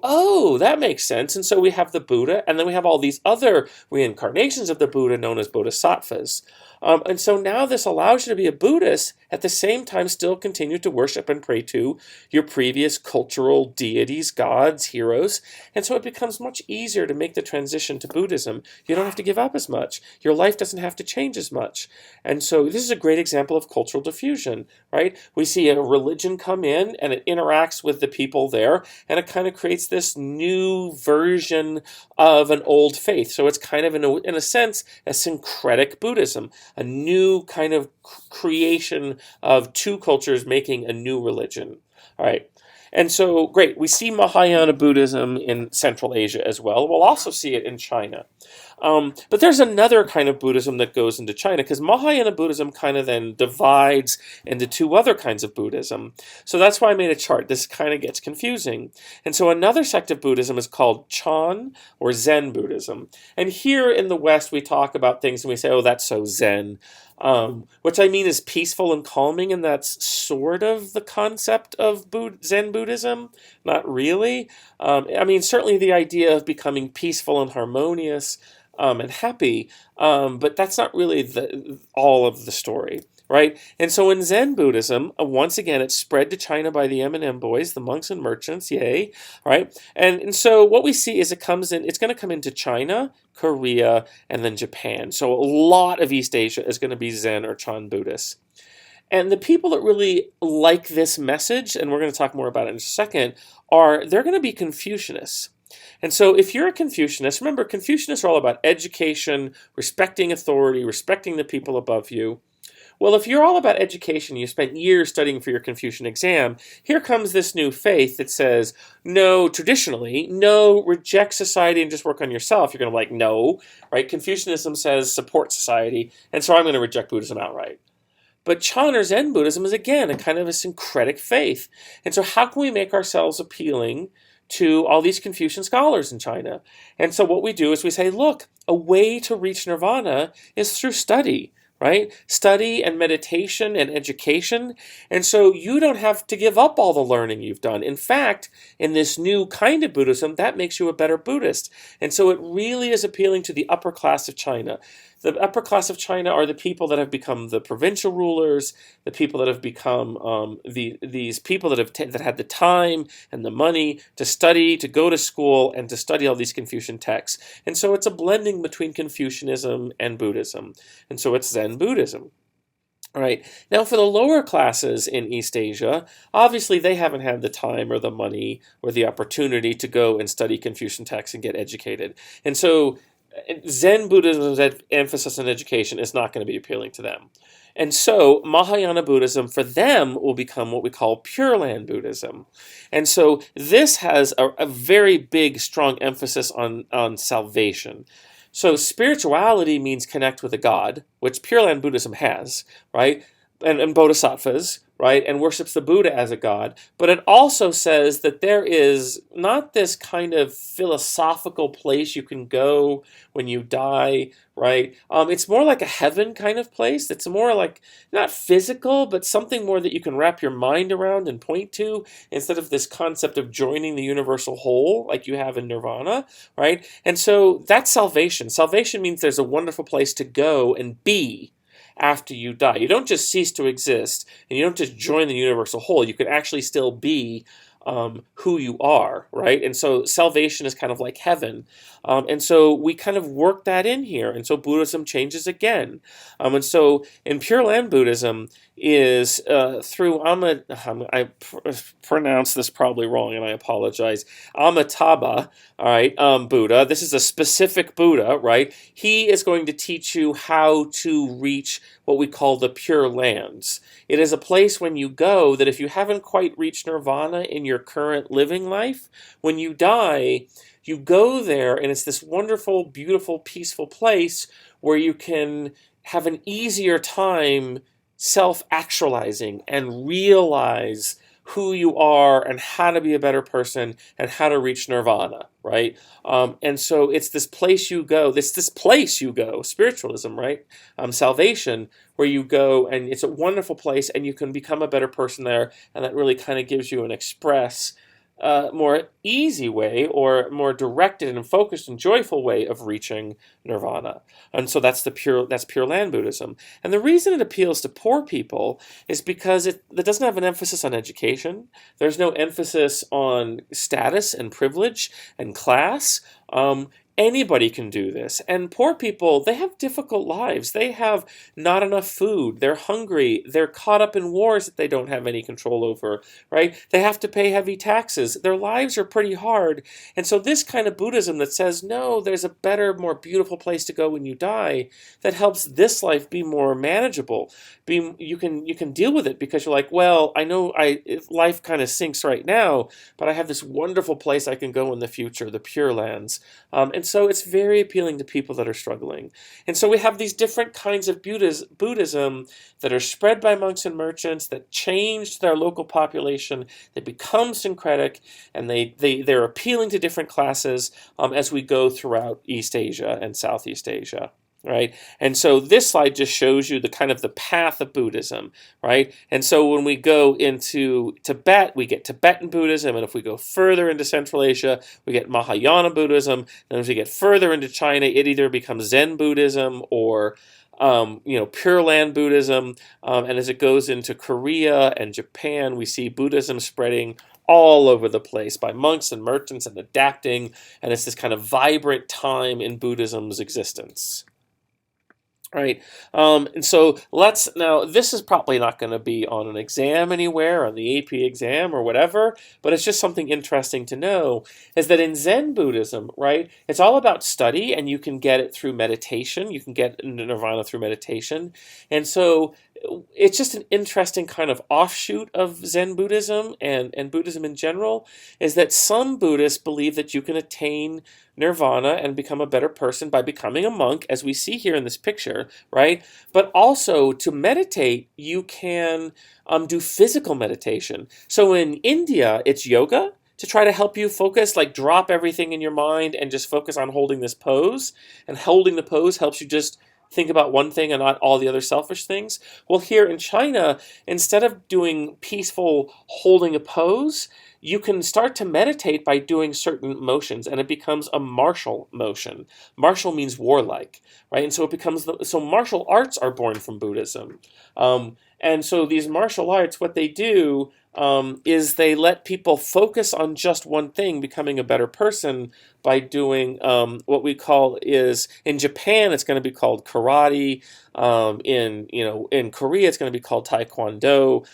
[SPEAKER 1] that makes sense. And so we have the Buddha, and then we have all these other reincarnations of the Buddha known as bodhisattvas. And so now this allows you to be a Buddhist, at the same time still continue to worship and pray to your previous cultural deities, gods, heroes. And so it becomes much easier to make the transition to Buddhism. You don't have to give up as much. Your life doesn't have to change as much. And so this is a great example of cultural diffusion, right? We see a religion come in and it interacts with the people there, and it kind of creates this new version of an old faith. So it's kind of, in a sense, a syncretic Buddhism, a new kind of creation of two cultures making a new religion. All right. And so, great, we see Mahayana Buddhism in Central Asia as well. We'll also see it in China. But there's another kind of Buddhism that goes into China, because Mahayana Buddhism kind of then divides into two other kinds of Buddhism. So that's why I made a chart. This kind of gets confusing. And so another sect of Buddhism is called Chan or Zen Buddhism. And here in the West, we talk about things and we say, oh, that's so Zen. Which I mean is peaceful and calming, and that's sort of the concept of Zen Buddhism. Not really. I mean, certainly the idea of becoming peaceful and harmonious and happy, but that's not really all of the story. right? And so in Zen Buddhism, once again, it's spread to China by the M&M boys, the monks and merchants, yay, right? And so what we see is it's going to come into China, Korea, and then Japan. So a lot of East Asia is going to be Zen or Chan Buddhist. And the people that really like this message, and we're going to talk more about it in a second, they're going to be Confucianists. And so if you're a Confucianist, remember Confucianists are all about education, respecting authority, respecting the people above you. Well, if you're all about education, you spent years studying for your Confucian exam, here comes this new faith that says, no, traditionally, no, reject society and just work on yourself. You're going to be like, no, right? Confucianism says support society, and so I'm going to reject Buddhism outright. But Chan or Zen Buddhism is, again, a kind of a syncretic faith. And so how can we make ourselves appealing to all these Confucian scholars in China? And so what we do is we say, look, a way to reach nirvana is through study, right? Study and meditation and education. And so you don't have to give up all the learning you've done. In fact, in this new kind of Buddhism, that makes you a better Buddhist. And so it really is appealing to the upper class of China. The upper class of China are the people that have become the provincial rulers, the people that have become these people that had the time and the money to study, to go to school, and to study all these Confucian texts. And so it's a blending between Confucianism and Buddhism. And so it's Zen Buddhism. All right. Now, for the lower classes in East Asia, obviously they haven't had the time or the money or the opportunity to go and study Confucian texts and get educated. And so Zen Buddhism's emphasis on education is not going to be appealing to them. And so Mahayana Buddhism for them will become what we call Pure Land Buddhism. And so this has a very big, strong emphasis on salvation. So spirituality means connect with a God, which Pure Land Buddhism has, right? And bodhisattvas, right? And worships the Buddha as a god. But it also says that there is not this kind of philosophical place you can go when you die, right? It's more like a heaven kind of place. It's more like not physical, but something more that you can wrap your mind around and point to instead of this concept of joining the universal whole like you have in nirvana, right? And so that's salvation. Salvation means there's a wonderful place to go and be after you die. You don't just cease to exist, and you don't just join the universal whole. You can actually still be who you are, right? And so salvation is kind of like heaven. And so we kind of work that in here. And so Buddhism changes again. And so in Pure Land Buddhism is through I pronounce this probably wrong, and I apologize. Amitabha, all right, Buddha. This is a specific Buddha, right? He is going to teach you how to reach what we call the Pure Lands. It is a place when you go that if you haven't quite reached nirvana in your current living life, when you die, you go there and it's this wonderful, beautiful, peaceful place where you can have an easier time self-actualizing and realize who you are and how to be a better person and how to reach nirvana, right? And so it's this place you go, spiritualism, right? Salvation, where you go and it's a wonderful place and you can become a better person there, and that really kind of gives you an express, more easy way or more directed and focused and joyful way of reaching nirvana. And so that's Pure Land Buddhism. And the reason it appeals to poor people is because it doesn't have an emphasis on education. There's no emphasis on status and privilege and class. Anybody can do this. And poor people, they have difficult lives. They have not enough food. They're hungry. They're caught up in wars that they don't have any control over, right? They have to pay heavy taxes. Their lives are pretty hard. And so this kind of Buddhism that says, no, there's a better, more beautiful place to go when you die, that helps this life be more manageable. You can deal with it because you're like, well, I know life kind of sinks right now, but I have this wonderful place I can go in the future, the Pure Lands. And so it's very appealing to people that are struggling. And so we have these different kinds of Buddhism that are spread by monks and merchants that change their local population. They become syncretic, and they're appealing to different classes as we go throughout East Asia and Southeast Asia. right? And so this slide just shows you the kind of the path of Buddhism, right? And so when we go into Tibet, we get Tibetan Buddhism, and if we go further into Central Asia, we get Mahayana Buddhism. And as we get further into China, it either becomes Zen Buddhism or Pure Land Buddhism. And as it goes into Korea and Japan, we see Buddhism spreading all over the place by monks and merchants and adapting, and it's this kind of vibrant time in Buddhism's existence. Right. And so now this is probably not going to be on an exam anywhere, on the AP exam or whatever, but it's just something interesting to know, is that in Zen Buddhism, right, it's all about study, and you can get it through meditation. You can get nirvana through meditation. And so it's just an interesting kind of offshoot of Zen Buddhism and Buddhism in general, is that some Buddhists believe that you can attain nirvana and become a better person by becoming a monk, as we see here in this picture, right? But also to meditate, you can do physical meditation. So in India, it's yoga to try to help you focus, like drop everything in your mind and just focus on holding this pose. And holding the pose helps you just think about one thing and not all the other selfish things. Well, here in China, instead of doing peaceful holding a pose, you can start to meditate by doing certain motions, and it becomes a martial motion. Martial means warlike, right? And so it becomes so martial arts are born from Buddhism, and so these martial arts, what they do is they let people focus on just one thing, becoming a better person by doing what we call is, in Japan it's going to be called karate. In Korea it's going to be called taekwondo.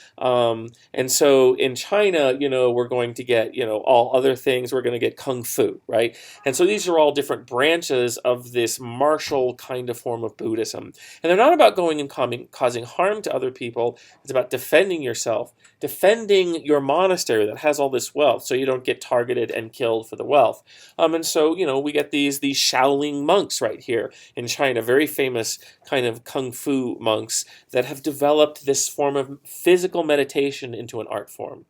[SPEAKER 1] And so in China, we're going to get all other things. We're going to get kung fu, right? And so these are all different branches of this martial kind of form of Buddhism. And they're not about going and causing harm to other people. It's about defending yourself, defending your monastery that has all this wealth, so you don't get targeted and killed for the wealth. And so we get these Shaolin monks right here in China, very famous kind of kung fu monks that have developed this form of physical meditation into an art form.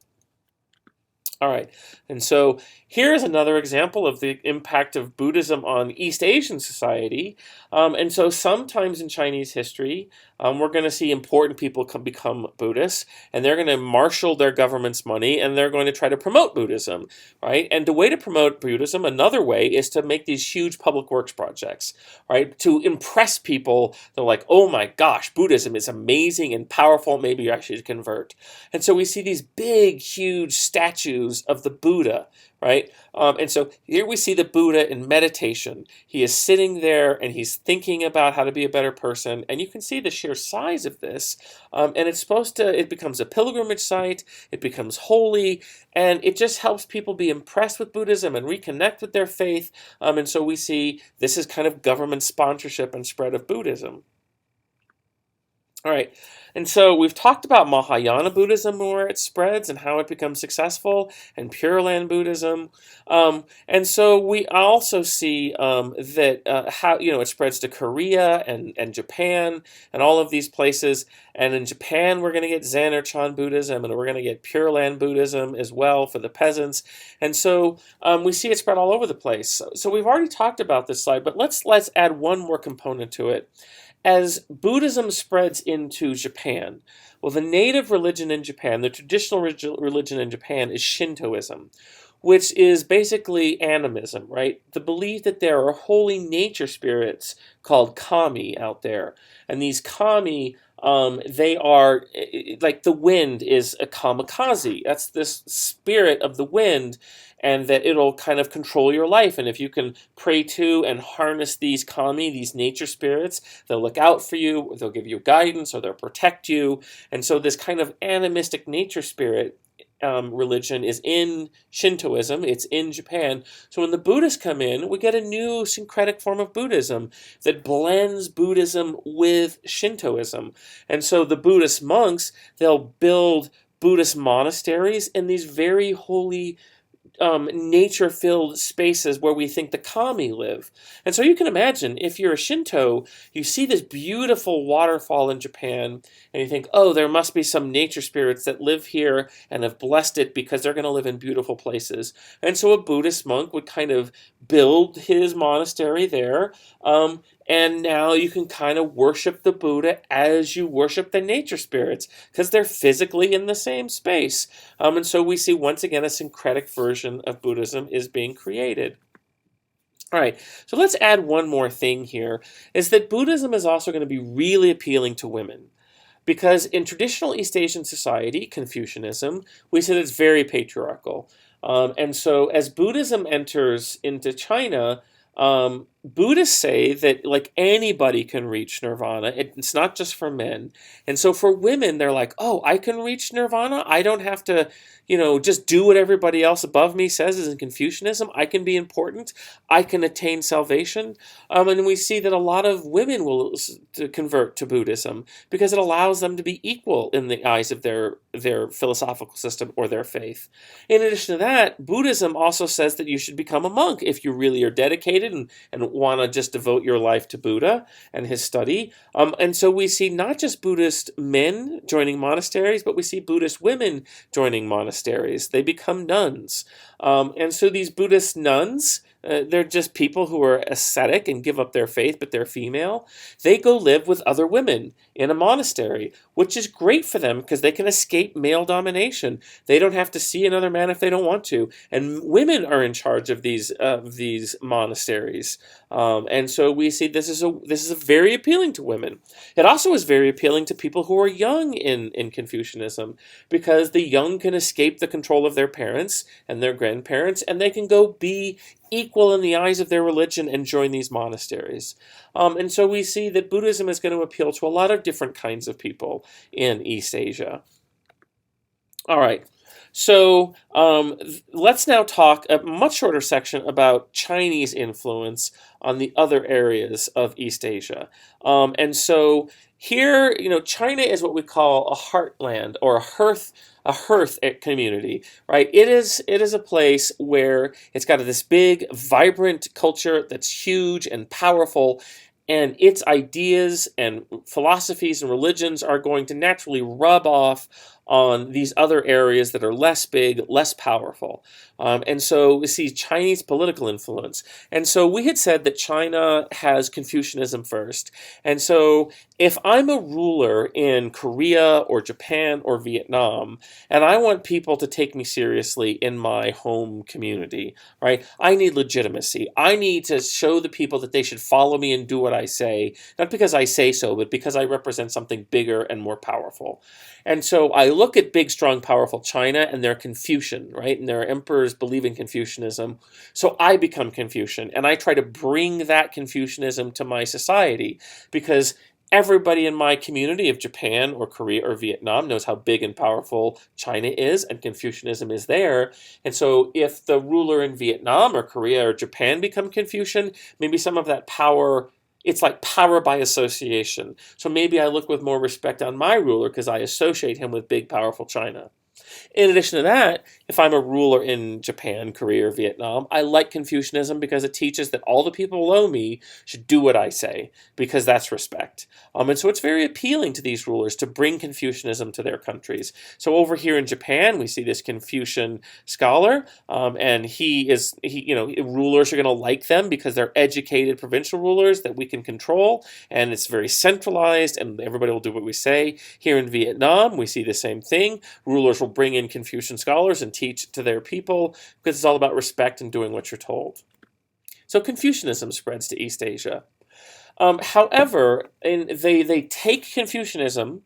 [SPEAKER 1] All right, and so here's another example of the impact of Buddhism on East Asian society. And so sometimes in Chinese history, we're going to see important people become Buddhists, and they're going to marshal their government's money, and they're going to try to promote Buddhism, right? And the way to promote Buddhism, another way, is to make these huge public works projects, right? To impress people. They're like, oh my gosh, Buddhism is amazing and powerful, maybe I should convert. And so we see these big, huge statues of the Buddha, right? And so here we see the Buddha in meditation. He is sitting there and he's thinking about how to be a better person. And you can see the sheer size of this. And it becomes a pilgrimage site. It becomes holy. And it just helps people be impressed with Buddhism and reconnect with their faith. And so we see this is kind of government sponsorship and spread of Buddhism. All right, and so we've talked about Mahayana Buddhism, where it spreads and how it becomes successful, and Pure Land Buddhism. And so we also see that how it spreads to Korea and Japan and all of these places. And in Japan, we're going to get Zen or Chan Buddhism, and we're going to get Pure Land Buddhism as well for the peasants. And so we see it spread all over the place. So we've already talked about this slide, but let's add one more component to it. As Buddhism spreads into Japan, well, the native religion in Japan, the traditional religion in Japan is Shintoism, which is basically animism, right? The belief that there are holy nature spirits called kami out there. And these kami, they are like the wind is a kamikaze. That's this spirit of the wind, and that it'll kind of control your life. And if you can pray to and harness these kami, these nature spirits, they'll look out for you, they'll give you guidance, or they'll protect you. And so this kind of animistic nature spirit religion is in Shintoism. It's in Japan. So when the Buddhists come in, we get a new syncretic form of Buddhism that blends Buddhism with Shintoism. And so the Buddhist monks, they'll build Buddhist monasteries in these very holy nature-filled spaces where we think the kami live. And so you can imagine, if you're a Shinto, you see this beautiful waterfall in Japan, and you think, oh, there must be some nature spirits that live here and have blessed it because they're going to live in beautiful places. And so a Buddhist monk would kind of build his monastery there, And now you can kind of worship the Buddha as you worship the nature spirits because they're physically in the same space. And so we see once again a syncretic version of Buddhism is being created. All right, so let's add one more thing here, is that Buddhism is also going to be really appealing to women. Because in traditional East Asian society, Confucianism, we see that it's very patriarchal. And so as Buddhism enters into China, Buddhists say that like anybody can reach nirvana. It's not just for men. And so for women, they're like, oh, I can reach nirvana. I don't have to, just do what everybody else above me says is in Confucianism. I can be important. I can attain salvation. And we see that a lot of women will convert to Buddhism because it allows them to be equal in the eyes of their philosophical system or their faith. In addition to that, Buddhism also says that you should become a monk if you really are dedicated and want to just devote your life to Buddha and his study. And so we see not just Buddhist men joining monasteries, but we see Buddhist women joining monasteries. They become nuns. And so these Buddhist nuns, they're just people who are ascetic and give up their faith, but they're female. They go live with other women in a monastery, which is great for them because they can escape male domination. They don't have to see another man if they don't want to. And women are in charge of these monasteries. And so we see this is a very appealing to women. It also is very appealing to people who are young in Confucianism because the young can escape the control of their parents and their grandparents, and they can go be equal in the eyes of their religion and join these monasteries. And so we see that Buddhism is going to appeal to a lot of different kinds of people in East Asia. All right. So let's now talk a much shorter section about Chinese influence on the other areas of East Asia. And so here, China is what we call a heartland or a hearth community, right? It is a place where it's got this big, vibrant culture that's huge and powerful, and its ideas and philosophies and religions are going to naturally rub off on these other areas that are less big, less powerful. And so we see Chinese political influence. And so we had said that China has Confucianism first. And so if I'm a ruler in Korea or Japan or Vietnam, and I want people to take me seriously in my home community, right? I need legitimacy. I need to show the people that they should follow me and do what I say, not because I say so, but because I represent something bigger and more powerful. And so I look at big, strong, powerful China, and they're Confucian, right? And their emperors believe in Confucianism. So I become Confucian, and I try to bring that Confucianism to my society because everybody in my community of Japan or Korea or Vietnam knows how big and powerful China is, and Confucianism is there. And so if the ruler in Vietnam or Korea or Japan become Confucian, maybe some of that power, it's like power by association. So maybe I look with more respect on my ruler because I associate him with big, powerful China. In addition to that, if I'm a ruler in Japan, Korea, or Vietnam, I like Confucianism because it teaches that all the people below me should do what I say, because that's respect. And so it's very appealing to these rulers to bring Confucianism to their countries. So over here in Japan, we see this Confucian scholar, and rulers are going to like them because they're educated provincial rulers that we can control, and it's very centralized, and everybody will do what we say. Here in Vietnam, we see the same thing. Rulers will bring in Confucian scholars and teach to their people because it's all about respect and doing what you're told. So Confucianism spreads to East Asia. However, they take Confucianism,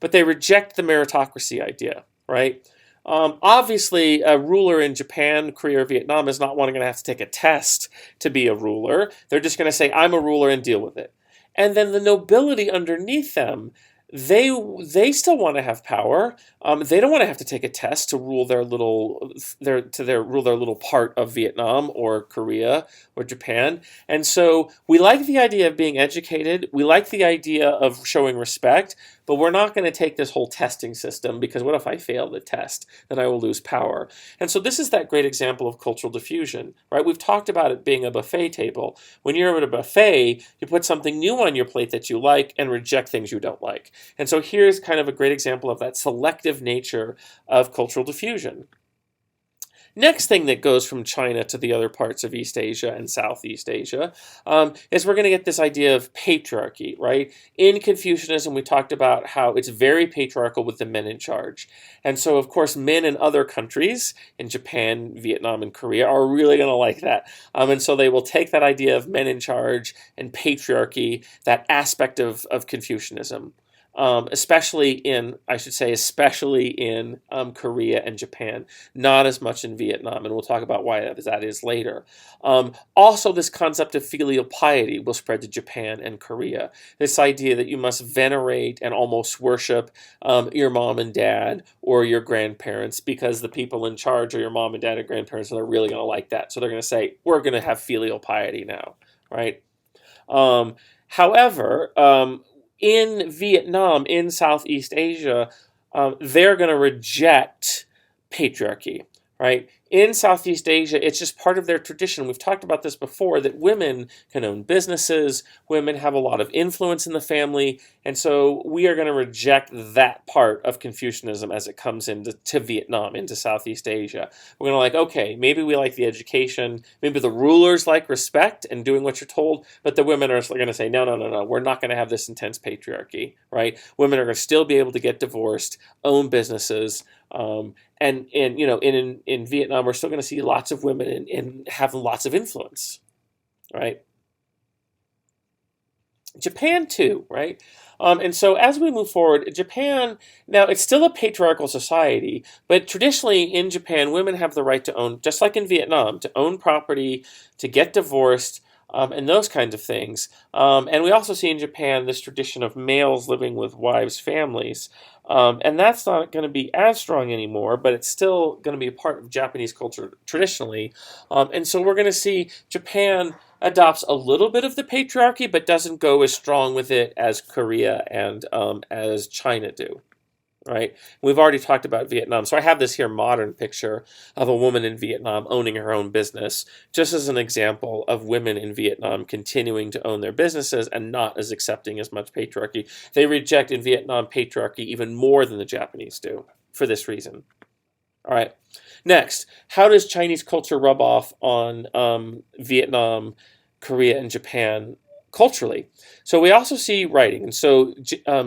[SPEAKER 1] but they reject the meritocracy idea, right? Obviously, a ruler in Japan, Korea, or Vietnam is not going to have to take a test to be a ruler. They're just going to say, I'm a ruler and deal with it. And then the nobility underneath them, they still want to have power. They don't want to have to take a test to rule their little part of Vietnam or Korea or Japan. And so we like the idea of being educated. We like the idea of showing respect, but we're not going to take this whole testing system because what if I fail the test? Then I will lose power. And so this is that great example of cultural diffusion, right? We've talked about it being a buffet table. When you're at a buffet, you put something new on your plate that you like and reject things you don't like. And so here's kind of a great example of that selective nature of cultural diffusion. Next thing that goes from China to the other parts of East Asia and Southeast Asia is we're going to get this idea of patriarchy, right? In Confucianism, we talked about how it's very patriarchal with the men in charge. And so, of course, men in other countries, in Japan, Vietnam, and Korea, are really going to like that. And so they will take that idea of men in charge and patriarchy, that aspect of Confucianism. Especially in Korea and Japan, not as much in Vietnam, and we'll talk about why that is later. Also, this concept of filial piety will spread to Japan and Korea. This idea that you must venerate and almost worship your mom and dad or your grandparents because the people in charge are your mom and dad and grandparents, and they're really going to like that. So they're going to say, we're going to have filial piety now, right? However, in Vietnam, in Southeast Asia, they're going to reject patriarchy, right? In Southeast Asia, it's just part of their tradition. We've talked about this before, that women can own businesses, women have a lot of influence in the family, and so we are going to reject that part of Confucianism as it comes into Vietnam, into Southeast Asia. We're going to okay, maybe we like the education, maybe the rulers like respect and doing what you're told, but the women are going to say, no, we're not going to have this intense patriarchy, right? Women are going to still be able to get divorced, own businesses, and in Vietnam, we're still going to see lots of women and have lots of influence, right? Japan too, right? And so as we move forward, Japan, now it's still a patriarchal society, but traditionally in Japan, women have the right to own, just like in Vietnam, to own property, to get divorced, and those kinds of things. And we also see in Japan this tradition of males living with wives' families. And that's not going to be as strong anymore, but it's still going to be a part of Japanese culture traditionally. And so we're going to see Japan adopts a little bit of the patriarchy, but doesn't go as strong with it as Korea and as China do. Right? We've already talked about Vietnam. So I have this here modern picture of a woman in Vietnam owning her own business, just as an example of women in Vietnam continuing to own their businesses and not as accepting as much patriarchy. They reject in Vietnam patriarchy even more than the Japanese do for this reason. All right. Next, how does Chinese culture rub off on Vietnam, Korea, and Japan culturally? So we also see writing. And so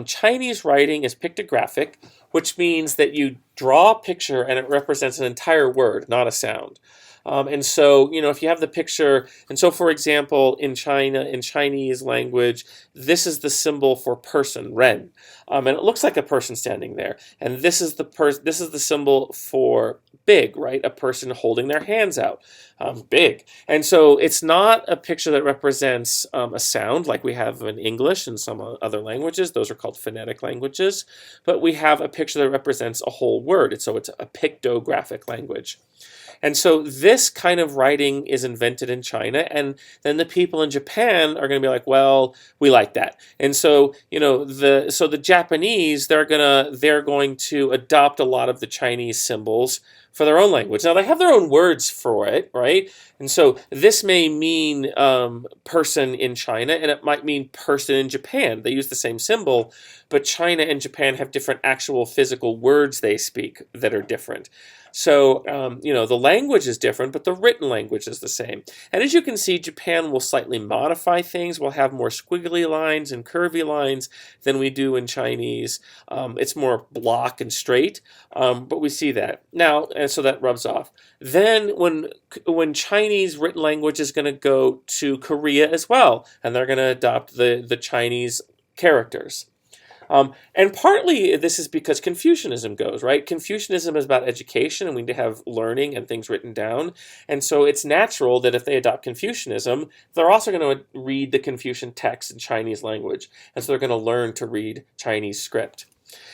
[SPEAKER 1] Chinese writing is pictographic, which means that you draw a picture and it represents an entire word, not a sound. And so, if you have the picture, and so for example, in China, in Chinese language, this is the symbol for person, ren. And it looks like a person standing there. And this is the symbol for big, right? A person holding their hands out, big. And so it's not a picture that represents a sound like we have in English and some other languages. Those are called phonetic languages. But we have a picture that represents a whole word. So it's a pictographic language. And so this kind of writing is invented in China, and then the people in Japan are going to be like, well, we like that. And so, the Japanese, they're going to adopt a lot of the Chinese symbols for their own language. Now, they have their own words for it, right? And so this may mean person in China, and it might mean person in Japan. They use the same symbol, but China and Japan have different actual physical words they speak that are different. So, the language is different, but the written language is the same. And as you can see, Japan will slightly modify things. We'll have more squiggly lines and curvy lines than we do in Chinese. It's more block and straight, but we see that. Now, and so that rubs off. Then when Chinese written language is going to go to Korea as well, and they're going to adopt the Chinese characters. And partly this is because Confucianism goes, right? Confucianism is about education, and we need to have learning and things written down. And so it's natural that if they adopt Confucianism, they're also going to read the Confucian text in Chinese language. And so they're going to learn to read Chinese script.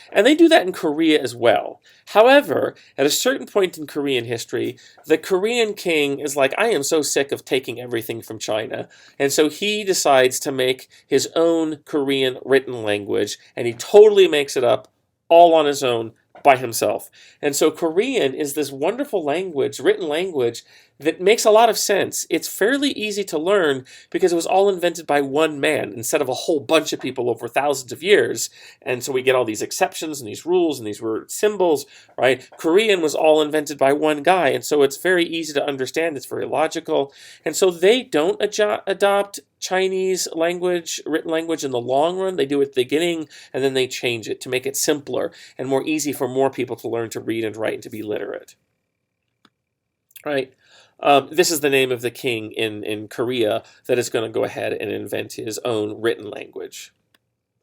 [SPEAKER 1] And they do that in Korea as well. However, at a certain point in Korean history, the Korean king is like, I am so sick of taking everything from China. And so he decides to make his own Korean written language, and he totally makes it up all on his own by himself. And so Korean is this wonderful language, written language, that makes a lot of sense. It's fairly easy to learn because it was all invented by one man instead of a whole bunch of people over thousands of years. And so we get all these exceptions and these rules and these word symbols, right? Korean was all invented by one guy, and so it's very easy to understand. It's very logical. And so they don't adopt Chinese language, written language in the long run. They do it at the beginning and then they change it to make it simpler and more easy for more people to learn to read and write and to be literate. Right? This is the name of the king in Korea that is going to go ahead and invent his own written language.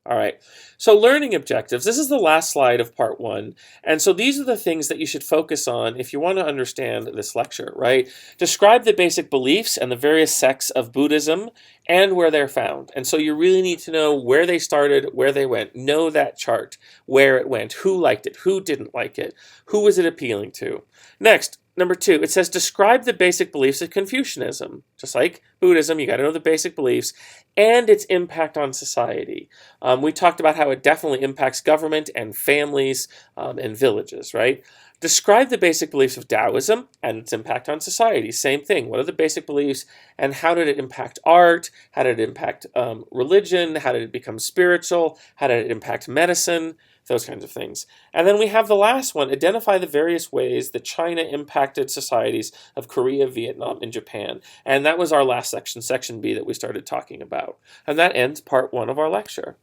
[SPEAKER 1] All right, so learning objectives. This is the last slide of part 1. And so these are the things that you should focus on if you want to understand this lecture, right? Describe the basic beliefs and the various sects of Buddhism and where they're found. And so you really need to know where they started, where they went. Know that chart, where it went, who liked it, who didn't like it, who was it appealing to. Next, number 2, it says describe the basic beliefs of Confucianism. Just like Buddhism, you got to know the basic beliefs and its impact on society. We talked about how it definitely impacts government and families and villages, right? Describe the basic beliefs of Taoism and its impact on society. Same thing. What are the basic beliefs and how did it impact art? How did it impact religion? How did it become spiritual? How did it impact medicine? Those kinds of things. And then we have the last one, identify the various ways that China impacted societies of Korea, Vietnam, and Japan. And that was our last section, section B, that we started talking about. And that ends part 1 of our lecture.